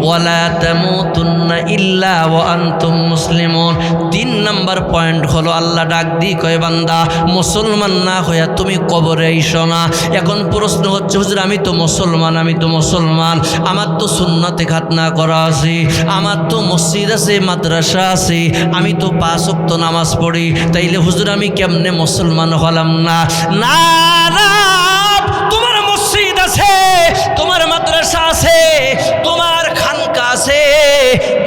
ওয়া লা তামুতুন্না ইল্লা ওয়া আনতুম মুসলিমুন। 3 নম্বর পয়েন্ট হলো আল্লাহ ডাক দি কয়, বান্দা মুসলমান না হইয়া তুমি কবরে আইসো না। এখন প্রশ্ন হচ্ছে, হুজুর আমি তো মুসলমান, আমি তো মুসলমান, আমার তো সুন্নাতে খাতনা করা আছে, আমার তো মসজিদ আছে, মাদ্রাসা আছে, আমি তো 5 ওয়াক্ত নামাজ পড়ি, তাইলে হুজুর আমি কেমনে মুসলমান হলাম না? না না, তোমার মসজিদ আছে, তোমার মাদ্রাসা আছে, তোমার খানকা আছে,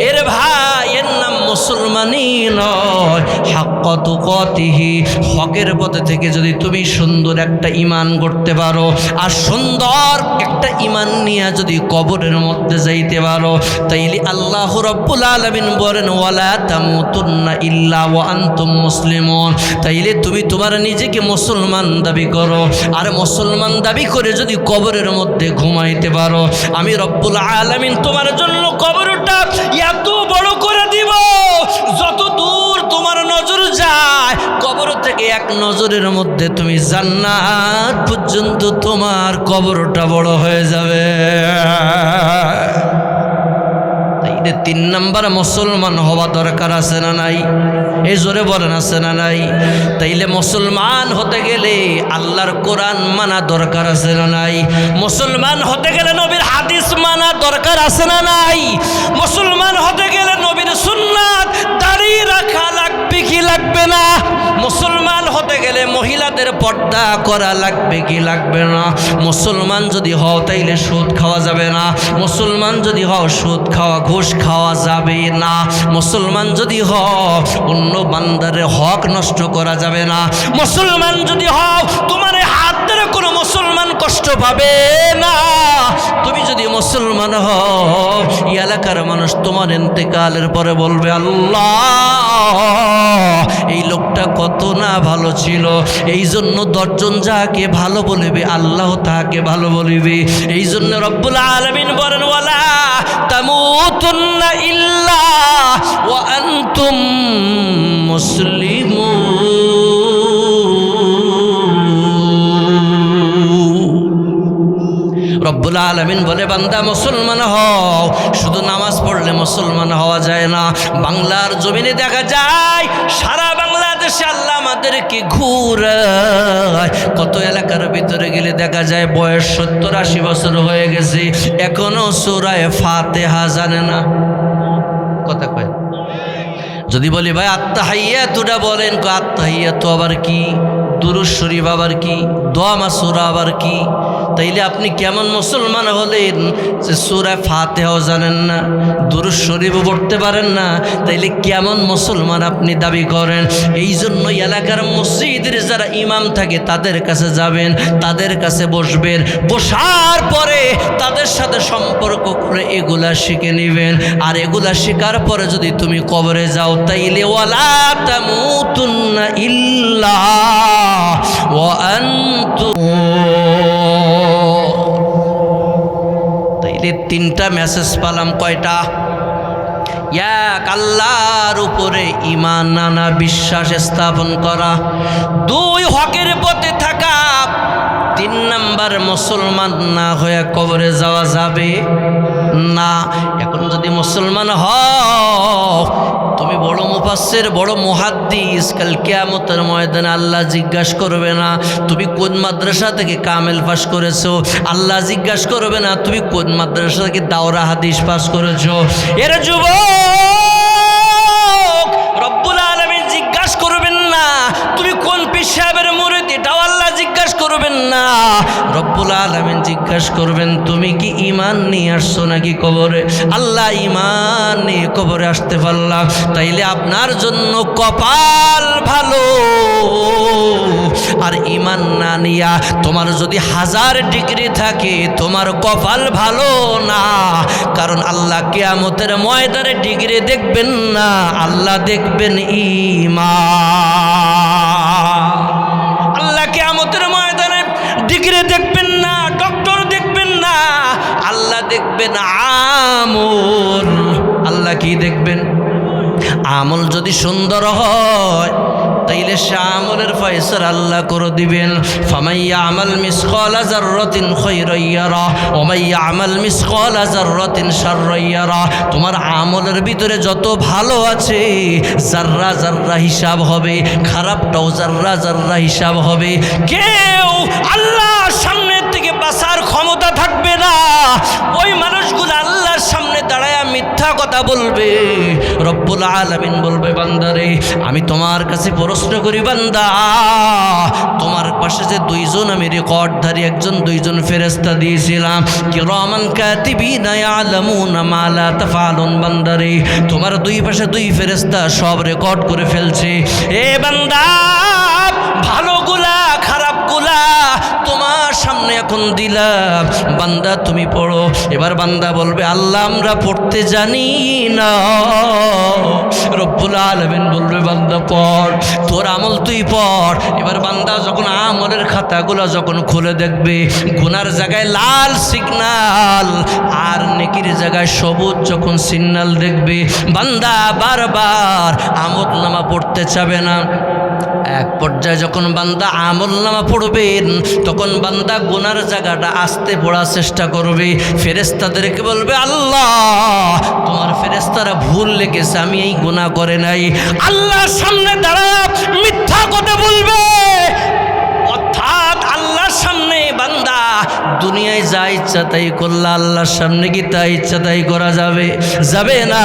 এর ভাই এর নাম মুসলমানই নয়। হাক্কা তুকাতিহি, হকের পথে থেকে যদি তুমি সুন্দর একটা ঈমান করতে পারো, আর সুন্দর একটা ঈমান নিয়ে যদি কবরের মধ্যে যাইতে পারো, তাইলে আল্লাহ রাব্বুল আলামিন বলেন ওয়ালা তামুতুন্না ইল্লা ওয়া আনতুম মুসলিমুন। তাইলে তুমি তোমার নিজেকে মুসলমান দাবি করো, আর মুসলমান দাবি করে যদি কবরের মধ্যে ঘুমাইতে পারো, আমি রব্বুল আলামিন তোমার জন্য কবরটা এত বড় করে দিব, যত দূর তোমার নজর যায় কবর থেকে 1 নজরের মধ্যে তুমি জান্নাত পর্যন্ত তোমার কবরটা বড় হয়ে যাবে। তাইলে 3 নম্বর মুসলমান হওয়া দরকার আছে না নাই? এই জোরে বলেন আছে না নাই? তাইলে মুসলমান হতে গেলে আল্লাহর কোরআন মানা দরকার আছে না নাই? মুসলমান হতে গেলে নবীর হাদিস মানা দরকার আছে না নাই? মুসলমান হতে গেলে নবীর সুন্নাত দাড়ি রাখা লাগবে কি লাগবে না? মুসলমান হতে গেলে মহিলাদের পর্দা করা লাগবে কি লাগবে না? মুসলমান যদি হও তাইলে সুদ খাওয়া যাবে না। মুসলমান যদি হও সুদ খাওয়া ঘুষ খাওয়া যাবে না। মুসলমান যদি হও অন্য বান্দারের হক নষ্ট করা যাবে না। মুসলমান যদি হও তোমার হাত ধরে কোনো মুসলমান কষ্ট পাবে না। তুমি যদি মুসলমান হও, এলাকার মানুষ তোমার ইন্তেকালের পরে বলবে আল্লাহ এই লোকটা কত না ভালো ছিল। এই জন্য 10 জন যাকে ভালো বলবে আল্লাহ তাকে ভালো বলবে। এই জন্য রব্বুল আলামিন বলেন ওয়ালা তামুতুন্না ইল্লা ওয়া আনতুম মুসলিমুন। রব্বুল আলামিন বলে বান্দা মুসলমান হও, শুধু নামাজ পড়লে মুসলমান হওয়া যায় না। বাংলার জমিনে দেখা যায় সারা বাংলাদেশে আল্লাহ আমাদেরকে ঘুরায়। কত এলাকার ভিতরে গেলে দেখা যায় বয়স 70-80 বছর হয়ে গেছে, এখনো সূরা ফাতিহা জানে না। কথা কয় যদি বলি ভাই আত্তাহিয়াতুটা বলেন, আত্তাহিয়াতু আবার কি, দুরূদ শরীফ আবার কি, দোয়া মাসুরা আবার কি, তাইলে আপনি কেমন মুসলমান হলেন যে সূরা ফাতিহাও জানেন না, দুরূদ শরীফও পড়তে পারেন না? তাইলে কেমন মুসলমান আপনি দাবি করেন? এই জন্য এলাকার মসজিদের যারা ইমাম থাকে তাদের কাছে যাবেন, তাদের কাছে বসবেন, বসার পরে তাদের সাথে সম্পর্ক করে এগুলা শিখে নেবেন। আর এগুলা শেখার পরে যদি তুমি কবরে যাও তাইলে ওয়ালা তামুতুন্না ইল্লা ওয়া আনতুম, তাইলে তিনটা মেসেজ পেলাম। কয়টা? এক, আল্লাহর উপরে ঈমান আনা, বিশ্বাস স্থাপন করা। দুই, হকের পথে থাকা। তিন নাম্বার, মুসলমান না হয়ে কবরে যাওয়া যাবে না। এখন যদি মুসলমান হও, তুমি বড় মুফাসসির, বড় মুহাদ্দিস, কাল কিয়ামতের ময়দানে আল্লাহ জিজ্ঞাসা করবে না তুমি কোন মাদ্রাসা থেকে কামেল পাস করেছো, আল্লাহ জিজ্ঞাসা করবে না তুমি কোন মাদ্রাসা থেকে দাওরা হাদিস পাস করেছো। এর যুবক, রব্বুল আলামিন জিজ্ঞাসা করবেন না তুমি কোন পীর সাহেবের মুরিদ, এটাও আল্লাহ জিজ্ঞাসা করবেন না। রব্বুল আলামিন জিজ্ঞাসা করবেন তুমি কি ঈমান নিয়ে আসছো নাকি কবরে? আল্লাহ ঈমান নিয়ে কবরে আসতে পারলাম, তাইলে আপনার জন্য কপাল ভালো। আর ঈমান না নিয়া তোমার যদি 1000 ডিগ্রি থাকে তোমার কপাল ভালো না। কারণ আল্লাহ কিয়ামতের ময়দানে ডিগ্রি দেখবেন না, আল্লাহ দেখবেন ঈমান। আল্লাহ কিয়ামতের ময়দানে ডিগ্রি দেখবেন না, ডক্টর দেখবেন না, আল্লাহ দেখবেন আমল। আল্লাহ কি দেখবেন? আমল যদি সুন্দর হয় তাইলে সে আমলের ফয়সালা আল্লাহ করে দিবেন। ফামাইয়া আমাল মিসকালা যাররাতিন খায়রান ইয়ারা ওয়া মাইয়া আমাল মিসকালা যাররাতিন শাররান ইয়ারা। তোমার আমলের ভিতরে যত ভালো আছে যাররা যাররা হিসাব হবে, খারাপটাও যাররা যাররা হিসাব হবে। কেউ আল্লাহর সামনে থেকে বাঁচার ক্ষমতা থাকবে না। ওই মানুষগুলো আল্লাহর সামনে দাঁড়ায় মিথ্যা কথা বলবে। রব্বুল আলামিন বলবে বান্দারে আমি তোমার কাছে প্রশ্ন করি বান্দা, তোমার পাশে যে দুইজন আমি রেকর্ডধারী একজন দুইজন ফেরেশতা দিয়েছিলাম, কিরামান কাতিবিনা ইয়ালামুনা মা লা তাফআলুন, বান্দারে তোমার দুই পাশে দুই ফেরেশতা সব রেকর্ড করে ফেলছে। এ বান্দা, ভালোগুলা খারাপগুলা তোমার সামনে এখন দিলাম, বান্দা তুমি পড়ো। এবার বান্দা বলবে আল্লাহ আমরা পড়তে জানি না। রব্বুল আলামিন বলবে বান্দা পড়, তোর আমল তুই পড়। এবার বান্দা যখন আমলের খাতাগুলো যখন খুলে দেখবে, গুনার জায়গায় লাল সিগনাল আর নেকির জায়গায় সবুজ যখন সিগনাল দেখবে, বান্দা বারবার আমল নামা পড়তে চাবে না। এক পর্যায়ে যখন বান্দা আমল নামা পড়বেন তখন বান্দা গুনার জায়গাটা আস্তে পড়ার চেষ্টা করবে। ফেরেশতাদেরকে বলবে আল্লাহ তোমার ফেরেশতারা ভুল লিখেছে, আমি এই গুনাহ করে নাই। আল্লাহর সামনে দাঁড়ায় মিথ্যা কথা বলবে। অর্থাৎ আল্লাহর সামনে বান্দা দুনিয়ায় যা ইচ্ছা তাই করলে আল্লাহর সামনে কি তা ইচ্ছা তাই করা যাবে? যাবে না।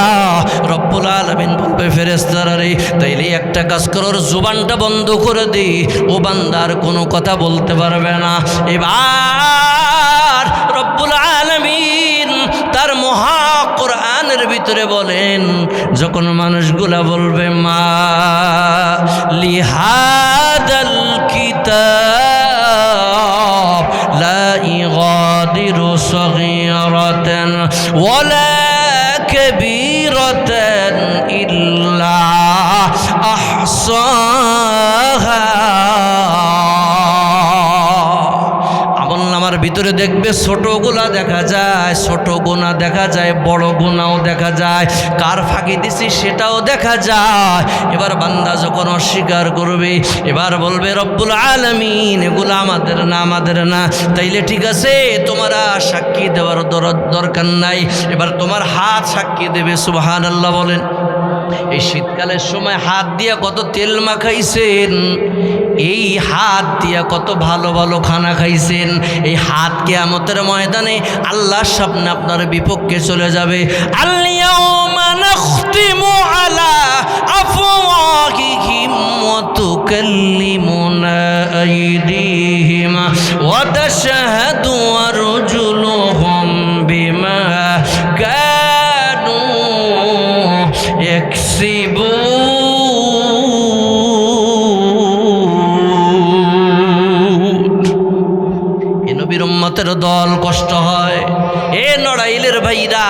রব্বুল আলামিন বলবে ফেরেশতারা রে তাইলে একটা কাজ করো, ওর জুবানটা বন্ধ করে দে, ও বান্দার কোনো কথা বলতে পারবে না। এবার রব্বুল আলামিন তার মহা কোরআনের ভিতরে বলেন, যখন মানুষগুলা বলবে মা লিহাদাল কিতাব লা ইগাদিরু সগীরাতান ওয়ালা কাবীরাতান ইল্লা আহসাহা। আমলনামার ভিতরে দেখবে ছোটগুলা দেখা যায়, ছোট গুনাহ দেখা যায়, বড় গুনাহও দেখা যায়, কার ফাঁকি দিছি সেটাও দেখা যায়। এবার বান্দা যখন অস্বীকার করবে, এবার বলবে রব্বুল আলামিন এগুলো আমাদের না, আমাদের না। তাইলে ঠিক আছে, তোমরা সাক্ষী দেওয়ার দরকার নাই, এবার তোমার হাত সাক্ষী দেবে। সুবহানাল্লাহ বলেন। এই শীতকালের সময় হাত দিয়া কত তেল মাখাইছেন, এই হাত দিয়া কত ভালো ভালো খানা খাইছেন। এই হাত কিয়ামতের ময়দানে আল্লাহর সামনে আপনার বিপক্ষে চলে যাবে। আল-ইয়াওমা নাখতিমু আলা আফওয়াহিহিম ওয়া তুকাল্লিমুনা আইদিহিম ওয়া তাশহাদু ইয়াকসিবু নবীর উম্মতের দল কষ্ট হয়। এ নড়াইলের ভাইরা,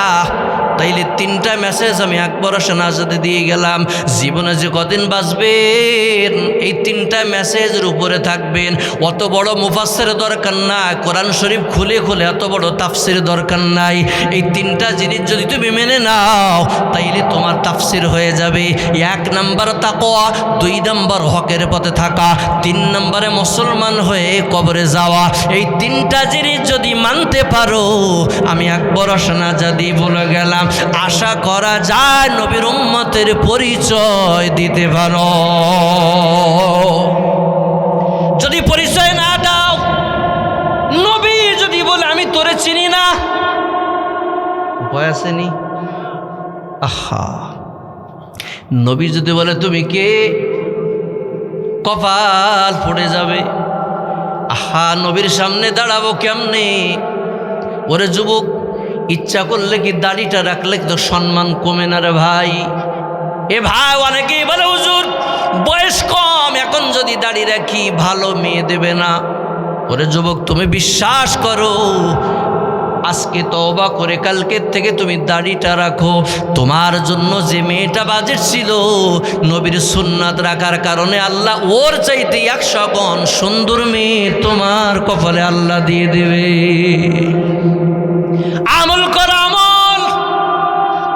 তাইলে 3টা মেসেজ আমি আকবর হোসেন আজাদে দিয়ে গেলাম। জীবনে যে কদিন বাঁচবেন এই 3টা মেসেজের উপরে থাকবেন। অত বড় মুফাসসির দরকার নাই, কোরআন শরীফ খুলে খুলে এত বড় তাফসির দরকার নাই। এই 3টা জিনিস যদি তুমি মেনে নাও তাইলে তোমার তাফসির হয়ে যাবে। 1 নাম্বার তাকওয়া, 2 নাম্বার হকের পথে থাকা, 3 নম্বরে মুসলমান হয়ে কবরে যাওয়া। এই 3টা জিনিস যদি মানতে পারো, আমি আকবর হোসেন আজাদী বলে গেলাম, আশা করা যায় নবীর উম্মতের পরিচয় দিতে পারো। যদি পরিচয় না দাও, নবী যদি বলে আমি তোরে চিনি না, উপায় আসেনি। আহা, নবী যদি বলে তুমি কে, কপাল পড়ে যাবে। আহা, নবীর সামনে দাঁড়াবো কেমনে? ওরে যুবক, ইচ্ছা করলে কি দাড়িটা রাখলে তো সম্মান কমে না রে ভাই? এ ভাই, অনেকেই বলে হুজুর বয়স কম, এখন যদি দাড়ি রাখি ভালো মেয়ে দেবে না। ওরে যুবক, তুমি বিশ্বাস করো, আজকে তওবা করে কালকের থেকে তুমি দাড়িটা রাখো। তোমার জন্য যে মেয়েটা বাজেট ছিল, নবীর সুন্নাত রাখার কারণে আল্লাহ ওর চাইতে 100 গুণ সুন্দর মেয়ে তোমার কপালে আল্লাহ দিয়ে দেবে। আমল কর, আমল।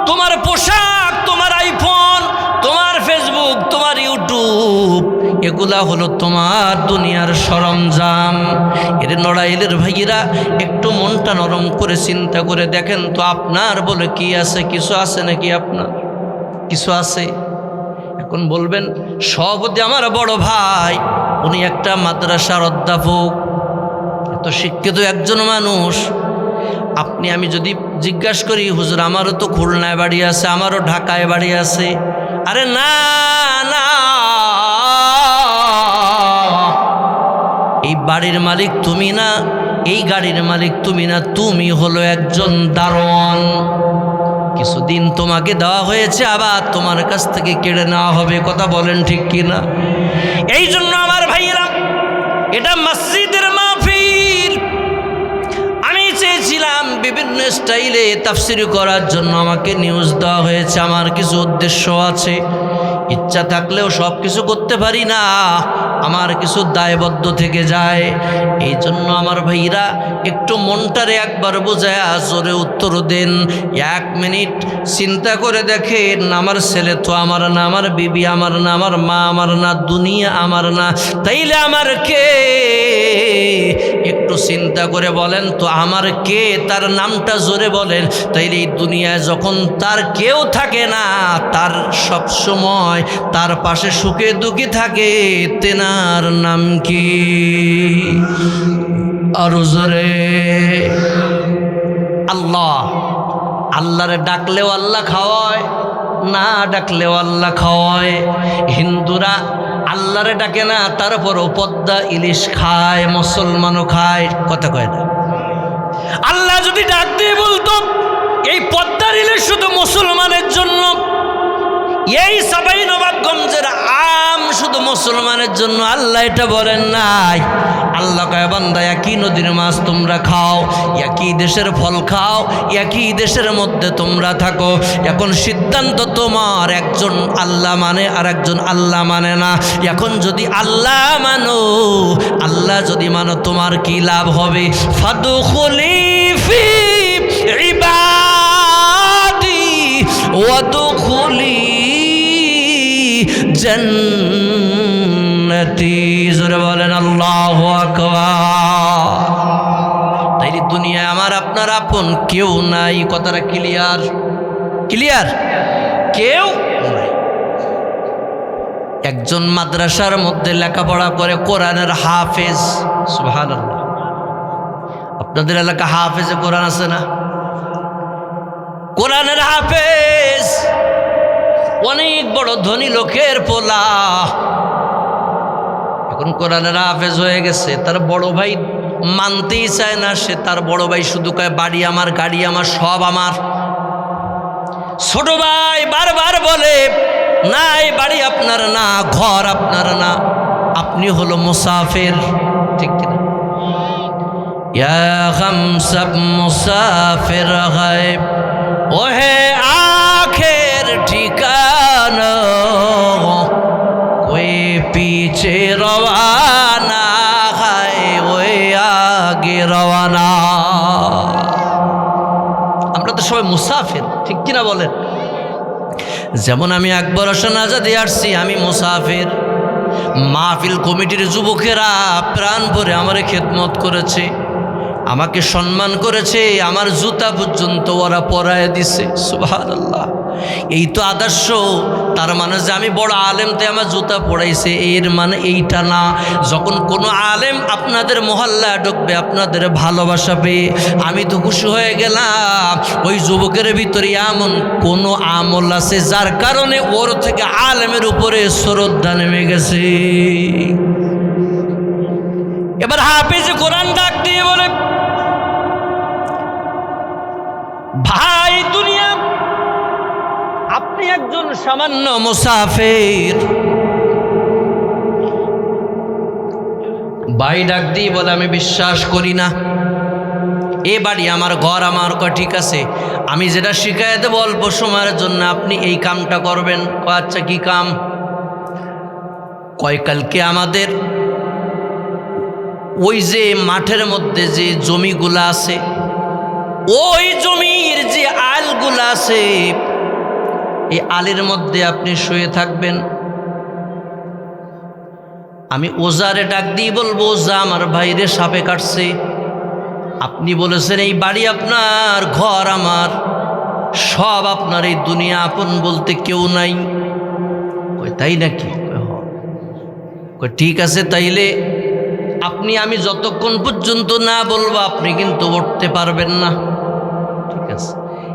তোমার পোশাক, তোমার আইফোন, তোমার ফেসবুক, তোমার ইউটিউব, এগুলা হলো তোমার দুনিয়ার সরঞ্জাম। এর নড়াইলের ভাইয়েরা, একটু মনটা নরম করে চিন্তা করে দেখেন তো, আপনার বলে কি আছে? কিছু আছে নাকি? আপনার কিছু আছে? এখন বলবেন সভাপতি আমার বড় ভাই, উনি একটা মাদ্রাসার অধ্যাপক, এত শিক্ষিত একজন মানুষ। আপনি আমি যদি জিজ্ঞাসা করি হুজুর আমারও তো খুলনায় বাড়ি আছে, আমারও ঢাকায় বাড়ি আছে, আরে না না, এই বাড়ির মালিক তুমি না, এই গাড়ির মালিক তুমি না, তুমি হলো একজন দারোয়ান। কিছুদিন তোমাকে দেওয়া হয়েছে, আবার তোমার কাছ থেকে কেড়ে নেওয়া হবে। কথা বলেন ঠিক কিনা? এই জন্য আমার ভাইয়েরা, এটা মসজিদের মাহফিল। আমি চেয়েছিলাম বিভিন্ন স্টাইলে তাফসির করার জন্য, আমাকে নিউজ দেওয়া হয়েছে, আমার কিছু উদ্দেশ্য আছে। ইচ্ছা থাকলেও সব কিছু করতে পারি না, আমার কিছু দায়বদ্ধ থেকে যায়। এই জন্য আমার ভাইরা, একটু মনটারে একবার বোঝায় জোরে উত্তর দেন। 1 মিনিট চিন্তা করে দেখেন, আমার ছেলে তো আমার না, আমার বিবি আমার না, আমার মা আমার না, দুনিয়া আমার না, তাইলে আমার কে? একটু চিন্তা করে বলেন তো, আমার কে? তার নামটা জোরে বলেন। তাইলে এই দুনিয়ায় যখন তার কেউ থাকে না, তার সব সময় তার পাশে সুখে দুঃখে থাকে, তেনার নাম কি? আরো জোরে। আল্লাহ। আল্লাহরে ডাকলেও আল্লাহ খাওয়ায়, না ডাকলেও আল্লাহ খাওয়ায়। হিন্দুরা আল্লাহরে ডাকে না, তারপরও পদ্মা ইলিশ খায়, মুসলমানও খায়। কথা কয় না? আল্লাহ যদি ডাক দিয়ে বলতো এই পদ্মার ইলিশ শুধু মুসলমানের জন্য, এই চাঁপাইনবাবগঞ্জের আম শুধু মুসলমানের জন্য, আল্লাহ এটা বলেন নাই। আল্লাহ কয় বান্দা, একই নদীর মাছ তোমরা খাও, একই দেশের ফল খাও, একই দেশের মধ্যে তোমরা থাকো। এখন সিদ্ধান্ত তোমার, একজন আল্লাহ মানে আর একজন আল্লাহ মানে না। এখন যদি আল্লাহ মানো, আল্লাহ যদি মানো, তোমার কি লাভ হবে? ফাদখুলি ফি ইবাদি ওয়াদখুলি জান্নাতি। জোরে বলেন আল্লাহু আকবার। তাইলে দুনিয়ায় আমার আপনার আপন কেউ নাই। কথাটা ক্লিয়ার? ক্লিয়ার? কেউ নাই। একজন মাদ্রাসার মধ্যে লেখাপড়া করে, কোরআনের হাফেজ। সুবহানাল্লাহ। আপনাদের এলাকা হাফেজে কোরআন আছে না? কোরআনের হাফেজ, অনেক বড় ধনী লোকের পোলা, এখন কোরআনের হাফেজ হয়ে গেছে। তার বড় ভাই মানতেই চায় না। সে তার বড় ভাই শুধু কয় বাড়ি আমার, গাড়ি আমার, সব আমার। ছোট ভাই বারবার বলে, না এই বাড়ি আপনার না, ঘর আপনার না, আপনি হলো মুসাফির। ঠিক কিনা? ইয়া গামসাব মুসাফির গায়ব, ওহে আখের ঠিকানা, ওই পিছে রওয়ানা হয়, ওই আগে রওয়ানা। আমরা তো সবাই মুসাফির, ঠিক কিনা বলেন? যেমন আমি আকবর হোসেন আজাদে আসছি, আমি মুসাফির। মাহফিল কমিটির যুবকেরা প্রাণ ভরে আমারে খেদমত করেছে, আমাকে সম্মান করেছে, আমার জুতা পর্যন্ত ওরা পরায় দিছে। সুবহানাল্লাহ। এই তো আদর্শ। তার মানে যে আমি বড় আলেম তাই আমার জুতা পড়াইছে, এর মানে এইটা না। যখন কোনো আলেম আপনাদের মহল্লা ঢুকবে আপনাদের ভালোবাসা পেয়ে, আমি তো খুশি হয়ে গেলাম। ওই যুবকের ভিতরে এমন কোনো আমল আছে যার কারণে ওর থেকে আলেমের উপরে শ্রদ্ধা নেমে গেছে। এবার হাফেজ কোরআন ডাক দিয়ে বলে, ভাই দুনিয়া, আপনি একজন সামান্য মুসাফির। ভাই ডাক দিয়ে বলে, আমি বিশ্বাস করি না, এ বাড়ি আমার, ঘর আমার। কয় ঠিক আছে, আমি যেটা শিখাই দেবো অল্প সময়ের জন্য, আপনি এই কামটা করবেন। কয় আচ্ছা কি কাম? কয় কালকে আমাদের ওই যে মাঠের মধ্যে যে জমিগুলা আছে, ওই জমির যে আলগুলা আছে, এই আলের মধ্যে আপনি শুয়ে থাকবেন। আমি ওজারে ডাক দিয়ে বলবো, ওজা আমার ভাইরে সাপে কাটছে। আপনি বলেছেন এই বাড়ি আপনার, ঘর আমার, সব আপনার, এই দুনিয়া আপন বলতে কেউ নাই। কই তাই নাকি? কই ঠিক আছে, তাইলে আপনি, আমি যতক্ষণ পর্যন্ত না বলবো আপনি কিন্তু উঠতে পারবেন না। ঠিক আছে।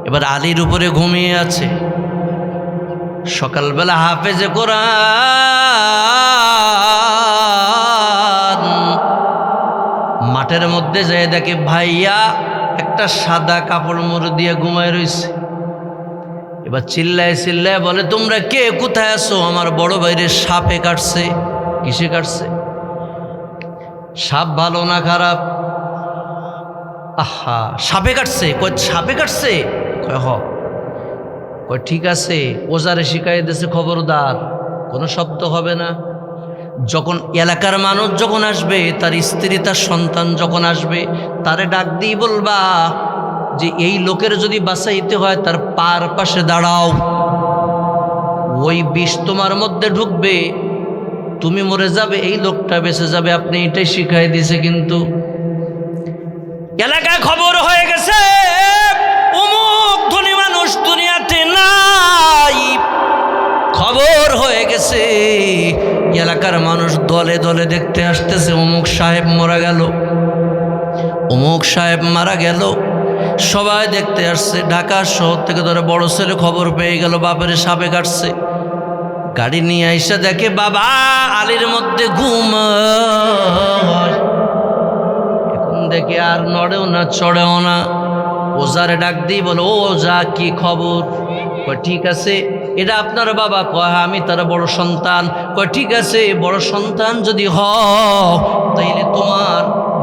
এবার আলীর উপরে ঘুমিয়ে আছে। সকালবেলা হাফেজে কোরআন মাঠের মধ্যে যায়, দেখে ভাইয়া একটা সাদা কাপড় মোড় দিয়ে ঘুমায় রয়েছে। এবার চিল্লায় চিল্লায় বলে, তোমরা কে, কোথায় আছো? আমার বড় ভাইরে সাপে কাটছে। কিসে কাটছে? সাপ ভালো না খারাপ? আহা, সাপে কাটছে। কয় সাপে কাটছে? কয় হ। কয় ঠিক আছে, ওজারে শিখাই দিয়েছে খবরদার, কোনো শব্দ হবে না। যখন এলাকার মানুষ যখন আসবে, তার স্ত্রী তার সন্তান যখন আসবে, তারে ডাক দিয়ে বলবা যে এই লোকের যদি বাঁচাইতে হয় তার পার পাশে দাঁড়াও, ওই বিষ তোমার মধ্যে ঢুকবে, তুমি মরে যাবে, এই লোকটা বেঁচে যাবে। আপনি এটাই শিখাই দিয়েছে। কিন্তু এলাকায় খবর হয়ে গেছে অমুক ধনী মানুষ দুনিয়াতে নাই, খবর হয়ে গেছে। এলাকার মানুষ দলে দলে দেখতে আসতেছে, অমুক সাহেব মারা গেল, অমুক সাহেব মারা গেল। সবাই দেখতে আসছে। ঢাকা শহর থেকে ধরে বড় ছেলে খবর পেয়ে গেল বাপের সাপে কাটছে। গাড়ি নিয়ে আইসা দেখে বাবা আলীর মধ্যে ঘুম। এখন দেখে আর নড়েও না, চড়েও না। ওজারে ডাক দিই, বলো ও ওজা কি খবর? কয় ঠিক আছে, এটা আপনার বাবা? কয় আমি তার বড় সন্তান। কয় ঠিক আছে, বড় সন্তান যদি হও তাইলে তোমার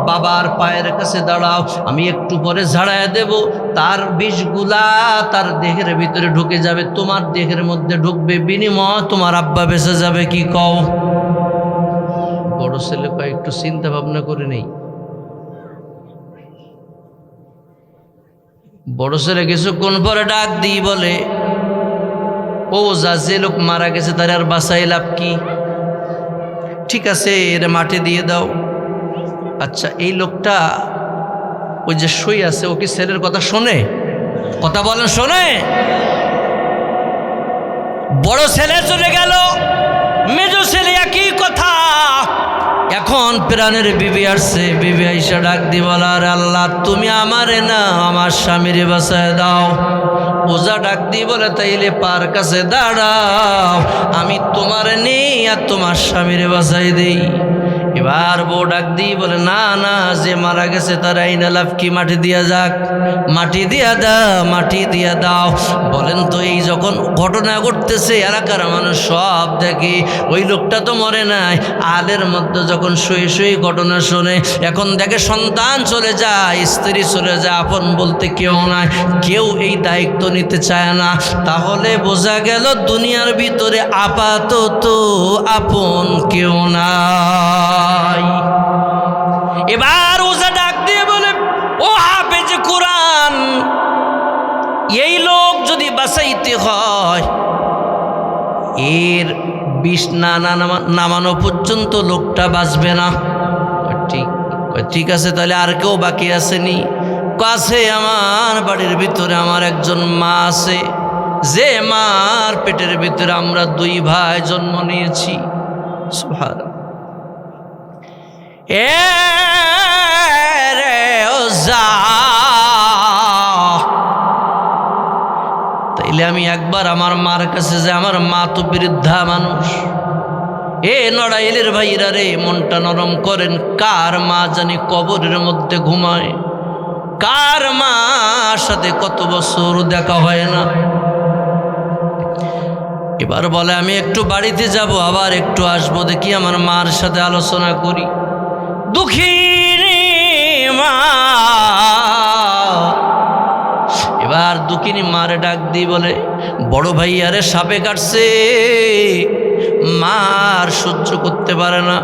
বাবার পায়ের কাছে দাঁড়াও, আমি একটু পরে ঝাড়ায় দেব, তার বিষগুলা তার দেহের ভিতরে ঢুকে যাবে, তোমার দেহের মধ্যে ঢুকবে, বিনিময় তোমার আব্বা বেঁচে যাবে। কি কও? বড় ছেলে কয় একটু চিন্তা ভাবনা করে নেই। বড় ছেলে কিছুক্ষণ পরে ডাক দিই বলে, ও যা, যে লোক মারা গেছে তার আর বাঁচাই লাভ কি? ঠিক আছে, এর মাঠে দিয়ে দাও। আচ্ছা, এই লোকটা ওই যে শুই আছে, ও কি ছেলের কথা শোনে? কথা বলেন, শোনে? বড় ছেলে চলে গেল, মেজ ছেলে একই কথা। এখন প্রাণের বিবি আসছে, বিবি আইসা ডাক দি বলার, আল্লাহ তুমি আমারে না আমার স্বামীরে বাঁচায় দাও। ওজা ডাক দি বলে, তাইলে পার কাছে দাঁড়াও, আমি তোমার নেই আর তোমার স্বামীরে বাঁচাই দেই। এবার বউ ডাক দিয়ে বলে, না না, যে মারা গেছে তার আইনা লাভ কি, মাটি দিয়া যাক, মাটি দিয়া দাও, মাটি দিয়া দাও। বলেন তো, এই যখন ঘটনা ঘটতেছে এলাকার মানুষ সব দেখে, ওই লোকটা তো মরে নাই, আলের মধ্যে যখন শুয়ে শুয়ে ঘটনা শোনে, এখন দেখে সন্তান চলে যায়, স্ত্রী চলে যায়, আপন বলতে কেউ নাই, কেউ এই দায়িত্ব নিতে চায় না। তাহলে বোঝা গেল দুনিয়ার ভিতরে আপাতত আপন কেউ নাই। এবার ওজা ডাক দিয়ে বলে, ও হাফেজ কোরআন, এই লোক যদি বাঁচাইতে হয় এর বিষ না নামানো পর্যন্ত লোকটা বাঁচবে না। ঠিক আছে, তাহলে আর কেউ বাকি আসেনি? কাছে আমার বাড়ির ভিতরে আমার একজন মা আছে, যে মার পেটের ভিতরে আমরা 2 ভাই জন্ম নিয়েছি। সুবহানাল্লাহ। তাইলে আমি একবার আমার মার কাছে যে, আমার মা তো বৃদ্ধা মানুষ, নড়াইলের ভাইরা রে, মনটা নরম করেন, কার মা জানি কবরের মধ্যে ঘুমায়, কার মার সাথে কত বছর দেখা হয় না। এবার বলে, আমি একটু বাড়িতে যাব, আবার একটু আসবো, দেখি আমার মার সাথে আলোচনা করি। দুঃখিনী মা, এবার দুঃখিনী মারে ডাক দিয়ে বলে, বড় ভাইয়ারে সাপে কাটছে, মার সহ্য করতে পারে না।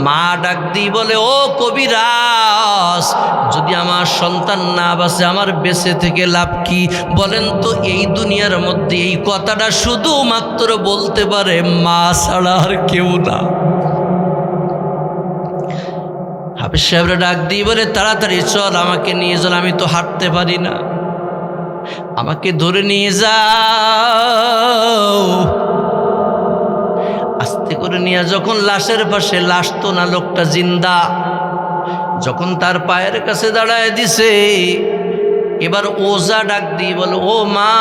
মা ডাক দিয়ে বলে, ও কবিরাজ, যদি আমার সন্তান না বাঁচে আমার বেঁচে থেকে লাভ কি? বলেন তো, এই দুনিয়ার মধ্যে এই কথাটা শুধুমাত্র বলতে পারে মা ছাড়া আর কেউ না। হাফেজ সাহেবরা ডাক দিয়ে বলে, তাড়াতাড়ি চল, আমাকে নিয়ে চল, আমি তো হাঁটতে পারি না, আমাকে ধরে নিয়ে যাও। আস্তে করে নিয়ে যখন লাশের পাশে, লাশ তো না, লোকটা জিন্দা, যখন তার পায়ের কাছে দাঁড়ায় দিছে, এবার ওজা ডাক দিয়ে বলে, ও মা,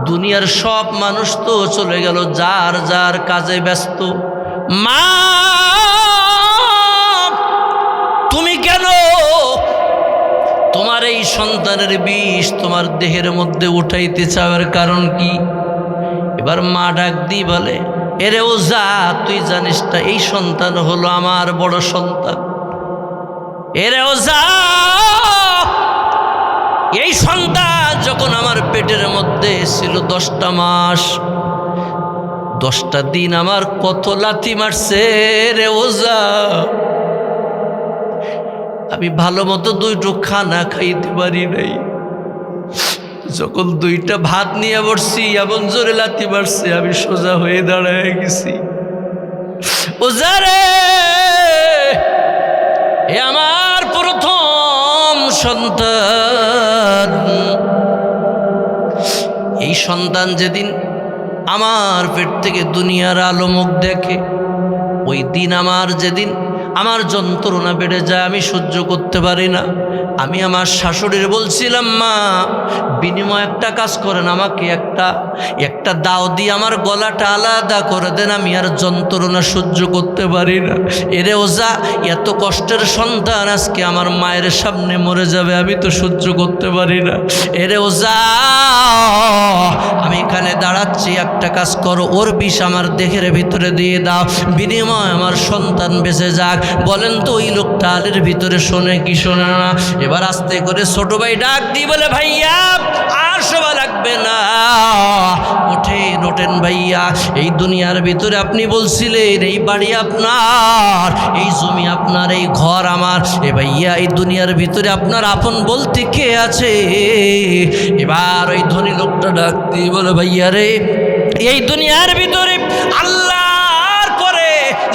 দুনিয়ার সব মানুষ তো চলে গেল, যার যার কাজে ব্যস্ত, মা তুমি কেন তোমার এই সন্তানের বিষ তোমার দেহের মধ্যে উঠাইতে চাওয়ার কারণ কি? এবার মা ডাক দিয়ে বলে, এরে ওজা, তুই জানিস না এই সন্তান হলো আমার বড় সন্তান। এরে ওজা, এই সন্তান যখন আমার পেটের মধ্যে ছিল 10টা মাস, 10টা দিন আমার কত লাথি মারছে রে ওজা, আমি ভালো মতো 2টো খানা খাইতে পারি নাই। যখন 2টা ভাত নিয়ে বসছি, এমন জোরে লাথি মারছে, আমি সোজা হয়ে দাঁড়ায় গেছি। ওজা রে, এ আমার প্রথম সন্তান, এই সন্তান যেদিন আমার পেট থেকে দুনিয়ার আলো মুখ দেখে, ওই দিন আমার যেদিন আমার যন্ত্রণা বেড়ে যায়, আমি সহ্য করতে পারি না। আমি আমার শাশুড়ির বলছিলাম, মা বিনিময় একটা কাজ করেন, আমাকে একটা দাও দিয়ে আমার গলাটা আলাদা করে দেন, আমি আর যন্ত্রণা সহ্য করতে পারি না। এরে ওজা, এত কষ্টের সন্তান আজকে আমার মায়ের সামনে মরে যাবে, আমি তো সহ্য করতে পারি না। এরে ওজা, আমি এখানে দাঁড়াচ্ছি, একটা কাজ করো, ওর বিষ আমার দেহের ভিতরে দিয়ে দাও, বিনিময় আমার সন্তান বেঁচে যাক। বলেন তো, ওই লোকটা আলের ভিতরে শোনে কি শোনে না? এবার আস্তে করে ছোট ভাই ডাক দিয়ে বলে, ভাইয়া আর সবা লাগবে না, ওঠেন ভাইয়া, এই দুনিয়ার ভিতরে আপনি বলছিলেন এই বাড়ি আপনার, এই জমি আপনার, এই ঘর আমার, এ ভাইয়া এই দুনিয়ার ভিতরে আপনার আপন বলতে কে আছে? এবার ওই ধনী লোকটা ডাক দিয়ে বলে, ভাইয়া রে, এই দুনিয়ার ভিতরে আল্লাহর পরে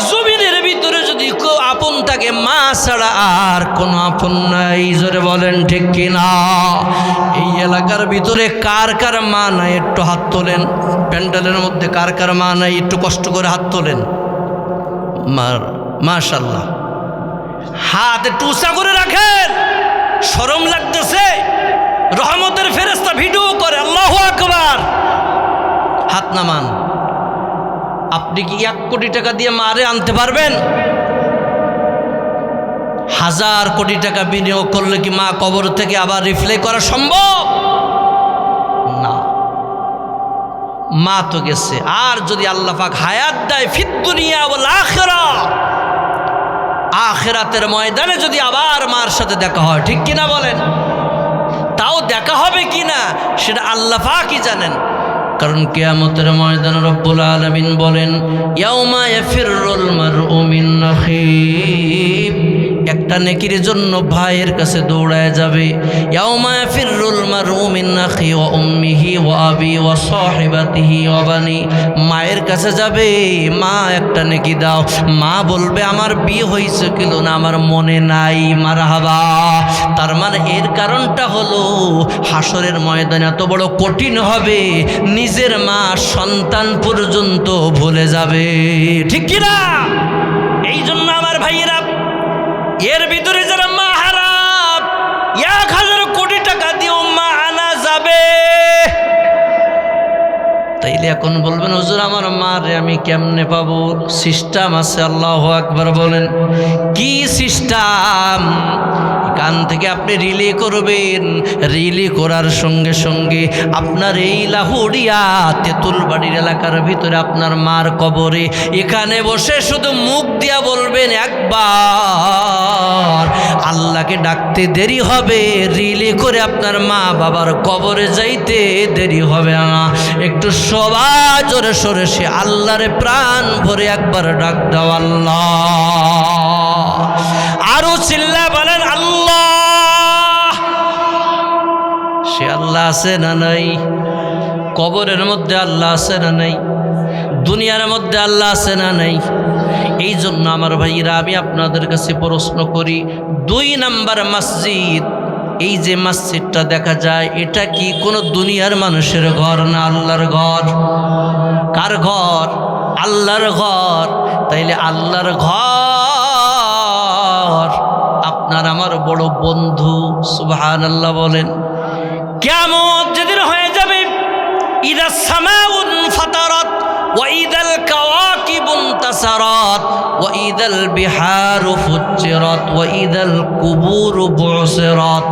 জমিনের ভিতরে যদি কেউ আপন থাকে, মা ছাড়া আর কোনো আপন নাই। জোরে বলেন ঠিক কিনা? এই এলাকার ভিতরে কার কার মা নাই একটু হাত তোলেন। প্যান্ডেলের মধ্যে কার কার মা নাই একটু কষ্ট করে হাত তোলেন। মাশাআল্লাহ, হাত একটু উঁচা করে রাখেন, শরম লাগতেছে। রহমতের ফেরেশতা ভিডিও করে, আল্লাহু আকবার। হাত নামান। আপনি কি 1 কোটি টাকা দিয়ে মারে আনতে পারবেন? 1000 কোটি টাকা বিনিয়োগ করলে কি মা কবর থেকে আবার রিফ্লাই করা সম্ভব না? মা তো গেছে। আর যদি আল্লাহ পাক হায়াত দেয় ফিদ দুনিয়া ওয়াল আখিরা, আখিরাতের ময়দানে যদি আবার মার সাথে দেখা হয়, ঠিক কিনা বলেন? তাও দেখা হবে কিনা সেটা আল্লাহ পাকই জানেন। কারণ কিয়ামতের ময়দানে রব্বুল আলামিন বলেন, ইয়াউমা ইয়াফিরুল মারউ মিন আখিহি, একটা নেকির জন্য ভাইয়ের কাছে দৌড়ায় যাবে। ইয়াউমা ইয়াফিরুল মারউ মিন আখিহি ওয়া উম্মিহি ওয়া আবি ওয়া সাহিবাতিহি ওয়া বানি, মায়ের কাছে যাবে, মা একটা নেকি দাও। মা বলবে আমার বিয়ে হয়েছে কিলো না আমার মনে নাই। মারহাবা। তার মানে এর কারণটা হলো হাসরের ময়দানে এত বড় কঠিন হবে, নিজের মা সন্তান পর্যন্ত ভুলে যাবে, ঠিক কিনা? এই জন্য আমার ভাইয়েরা, এর ভিতরে যারা মা হারাম 1000 কোটি টাকা দিয়েও মা আনা যাবে। তাইলে এখন বলবেন হুজুর আমার মারে আমি কেমনে পাবো? সিস্টেম আছে। আল্লাহু আকবার বলেন। কি সিস্টেম? কান থেকে আপনি রিলে করবেন, রিলে করার সঙ্গে সঙ্গে আপনার এই লাহুড়িয়া তেঁতুলবাড়ির এলাকার ভিতরে আপনার মার কবরে এখানে বসে শুধু মুখ দিয়া বলবেন একবার, আল্লাহকে ডাকতে দেরি হবে, রিলে করে আপনার মা বাবার কবরে যাইতে দেরি হবে না। একটু সবাই জোরে সরে সে আল্লাহরে প্রাণ ভরে একবার ডাক দাও আল্লাহ। আরো চিল্লা বলেন আল্লাহ। সে আল্লাহ আছে না নাই? কবরের মধ্যে আল্লাহ আছে না নাই? দুনিয়ার মধ্যে আল্লাহ আছে না নাই? এই জন্য আমার ভাইয়েরা আমি আপনাদের কাছে প্রশ্ন করি, 2 নাম্বার মসজিদ, এই যে মসজিদটা দেখা যায় এটা কি কোনো দুনিয়ার মানুষের ঘর না আল্লাহর ঘর? কার ঘর? আল্লাহর ঘর। তাইলে আল্লাহর ঘর আপনার আমার বড় বন্ধু। সুবহানাল্লাহ বলেন। কিয়ামত যেদিন হয়ে যাবে, ইদা সামাউন ফাতারাত ওয়া ইদাল কাওয়াকিবু ইনতাসারাত ওয়া ইদাল বিহারু ফুজ্জিরাত ওয়া ইদাল কুবুরু বুসিরাত,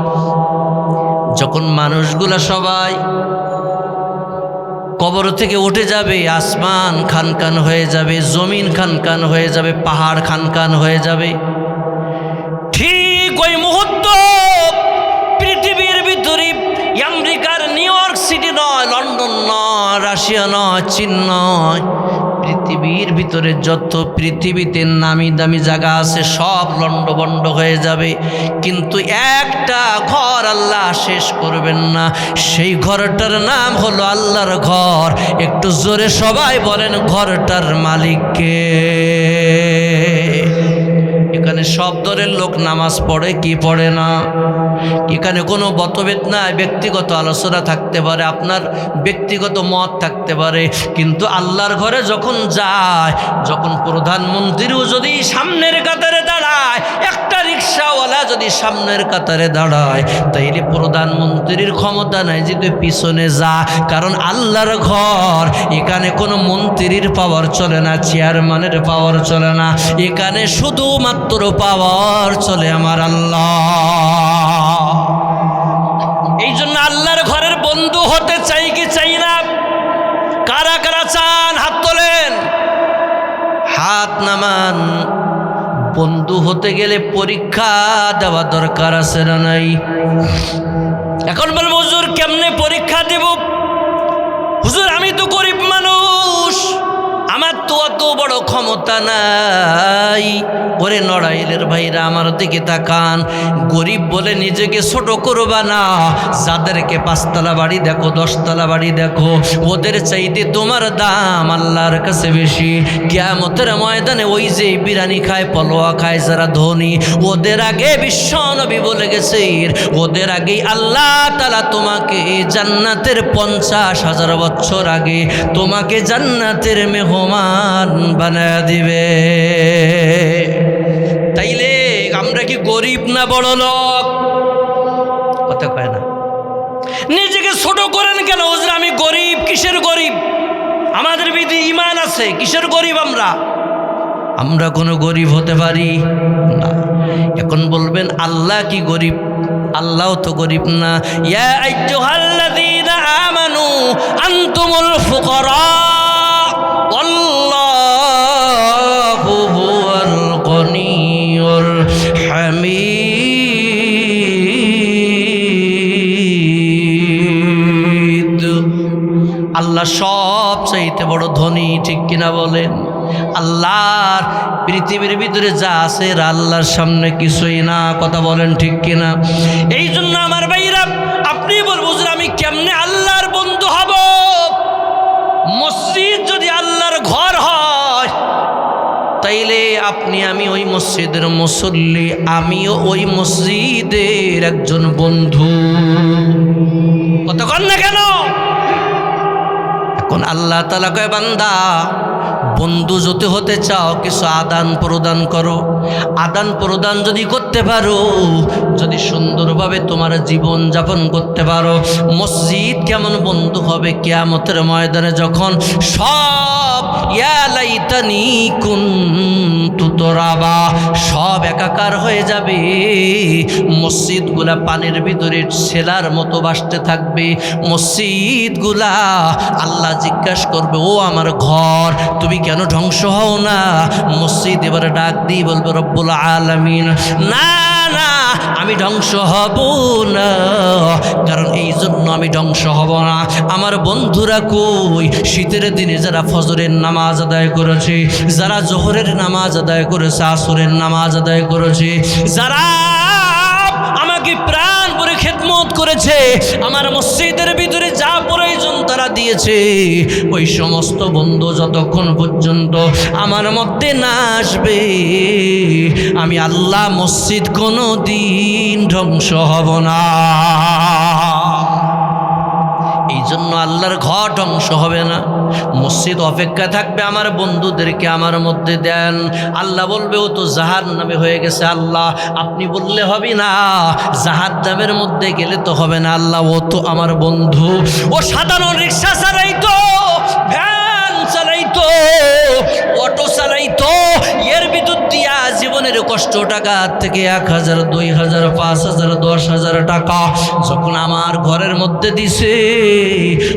যখন মানুষগুলা সবাই কবর থেকে উঠে যাবে, আসমান খানখান হয়ে যাবে, জমিন খানখান হয়ে যাবে, পাহাড় খানখান হয়ে যাবে, ঠিক ওই মুহূর্ত পৃথিবীর ভিতরে আমেরিকার নিউ ইয়র্ক সিটি নয়, লন্ডন নয়, রাশিয়া নয়, চীন নয়, পৃথিবীর ভিতরে যত পৃথিবীতে নামি দামি জায়গা আছে সব লন্ডভন্ড হয়ে যাবে, কিন্তু একটা ঘর আল্লাহ শেষ করবেন না। সেই ঘরটার নাম হলো আল্লাহর ঘর। একটু জোরে সবাই বলেন ঘরটার মালিক কে? এখানে সব দলের লোক নামাজ পড়ে কি পড়ে না, এখানে কোনো মতভেদ নাই, ব্যক্তিগত আলোচনা থাকতে পারে, আপনার ব্যক্তিগত মত থাকতে পারে, কিন্তু আল্লাহর ঘরে যখন যায়, যখন প্রধানমন্ত্রীও যদি সামনের কাতারে দাঁড়ায়, একটা রিক্সাওয়ালা যদি সামনের কাতারে দাঁড়ায়, তাইলে প্রধানমন্ত্রীর ক্ষমতা নাই যে তুই পিছনে যা, কারণ আল্লাহর ঘর, এখানে কোনো মন্ত্রীর পাওয়ার চলে না, চেয়ারম্যানের পাওয়ার চলে না, এখানে শুধুমাত্র পাওয়ার চলে আমার আল্লাহ। এই জন্য আল্লাহর ঘরের বন্ধু হতে চাই কি চাই না? কারা কারা চান হাত তোলেন, হাত নামান। বন্ধু হতে গেলে পরীক্ষা দেওয়া দরকার আছে না নাই? এখন বলবো হুজুর কেমনে পরীক্ষা দেব? হুজুর আমি তো গরিব মানুষ, আমার তো অত বড় ক্ষমতা নাই। ওরে নড়াইলের ভাইরা আমার দিকে তাকান, গরিব বলে নিজেকে ছোট করবা না। যাদেরকে 5 তলা বাড়ি দেখো, 10 তলা বাড়ি দেখো, ওদের চাইতে তোমার দাম আল্লাহর কাছে বেশি। কিয়ামতের ময়দানে ওই যে বিরিয়ানি খায়, পলোয়া খায় যারা ধনী, ওদের আগে বিশ্ব নবী বলে গেছে, ওদের আগেই আল্লাহ তাআলা তোমাকে জান্নাতের 50,000 বছর আগে তোমাকে জান্নাতের মেহমান বানায় দিবে। তাইলে আমরা কি গরিব না বড় লোক? কথা কয় না। নিজেকে ছোট করেন কেন? হুজুর আমি গরিব। কিসের গরিব? আমাদের ভিতরে ঈমান আছে। কিসের গরিব আমরা? আমরা কোনো গরিব হতে পারি না। এখন বলবেন আল্লাহ কি গরিব? আল্লাহ তো গরিব না। ইয়া আইয়ুহাল্লাযীনা আমানু আনতুমুল ফুকারা ওয়াল্লাহু হুয়াল গনিয়্যুর হামিদ। আল্লাহ সবচাইতে বড় ধনী, ঠিক কিনা বলেন? আল্লাহর পৃথিবীর ভিতরে যা আছে আল্লাহর সামনে কিছুই না, কথা বলেন ঠিক কিনা? এই জন্য আমার ভাইরা, আপনি বলবো যে আমি কেমনে আল্লাহর বন্ধু হব? মসজিদ যদি আল্লাহর ঘর হয় তাইলে আপনি আমি ওই মসজিদের মুসল্লি, আমিও ওই মসজিদের একজন বন্ধু। কতক্ষণ না কেন? এখন আল্লাহ তাআলা কয়, বান্দা বন্ধু যদি হতে চাও কিছু আদান প্রদান করো। আদান প্রদান যদি করতে পারো, যদি সুন্দরভাবে তোমার জীবন যাপন করতে পারো, মসজিদ কেমন বন্ধু হবে কিয়ামতের ময়দানে যখন সব ইয়া লাইতানি কুনতু তুরাবা সব একাকার হয়ে যাবে, মসজিদগুলা পানির ভিতরে ছেলার মতো ভাসতে থাকবে। মসজিদগুলা আল্লাহ জিজ্ঞাসা করবে, ও আমার ঘর, তুমি কেন ধ্বংস হও না? মসজিদ এবারে ডাক দিয়ে বলবে, রব্বুল আলামিন, না না, আমি ধ্বংস হব না। কারণ এই জন্য আমি ধ্বংস হব না, আমার বন্ধুরা কই? শীতের দিনে যারা ফজরের নামাজ আদায় করেছে, যারা জোহরের নামাজ আদায় করেছে, আসরের নামাজ আদায় করেছে, যারা আমাকে প্রাণ ভরে খেদমত করেছে, আমার মসজিদের ভিতরে যা প্রয়োজন তারা দিয়েছে, ওই সমস্ত বন্ধু যতক্ষণ পর্যন্ত আমার মধ্যে না আসবে, আমি আল্লাহ মসজিদ কোনো দিন ধ্বংস হব না। এই জন্য আল্লাহর ঘর ধ্বংস হবে না, মসজিদ অপেক্ষা থাকবে আমার বন্ধুদেরকে আমার মধ্যে দেন। আল্লাহ বলবে, ও তো জাহান্নামে হয়ে গেছে। আল্লাহ আপনি বললে হবে না, জাহান্নামের মধ্যে গেলে তো হবে না। আল্লাহ ও তো আমার বন্ধু, ও সাধারণ রিক্সা চালাইতো, ভ্যান চালাইতো, অটো চালাইতো, এর বিদ্যুৎ দিয়া জীবনের কষ্ট টাকা থেকে 1000, 2000, 5000, 10,000 টাকা যখন আমার ঘরের মধ্যে দিছে,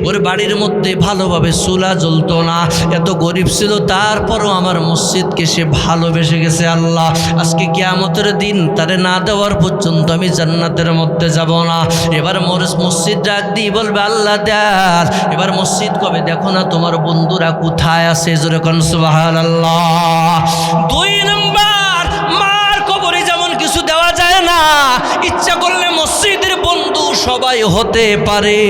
ওর বাড়ির মধ্যে ভালোভাবে চুলা জ্বলতো না, এত গরিব ছিল, তারপরও আমার মসজিদকে সে ভালোবেসে গেছে। আল্লাহ আজকে কিয়ামতের দিন তারে না দেওয়ার পর্যন্ত আমি জান্নাতের মধ্যে যাব না। এবার মসজিদ ডাক দিয়ে বলবে, আল্লাহ দেখ, এবার মসজিদ কবে দেখো না তোমার বন্ধুরা কোথায় আছে, জোরে কোন সুবহানাল্লাহ। 2 নাম্বার, মার কবরে যেমন কিছু দেওয়া যায় না, ইচ্ছা করলে মসজিদের বন্ধু সবাই হতে পারে।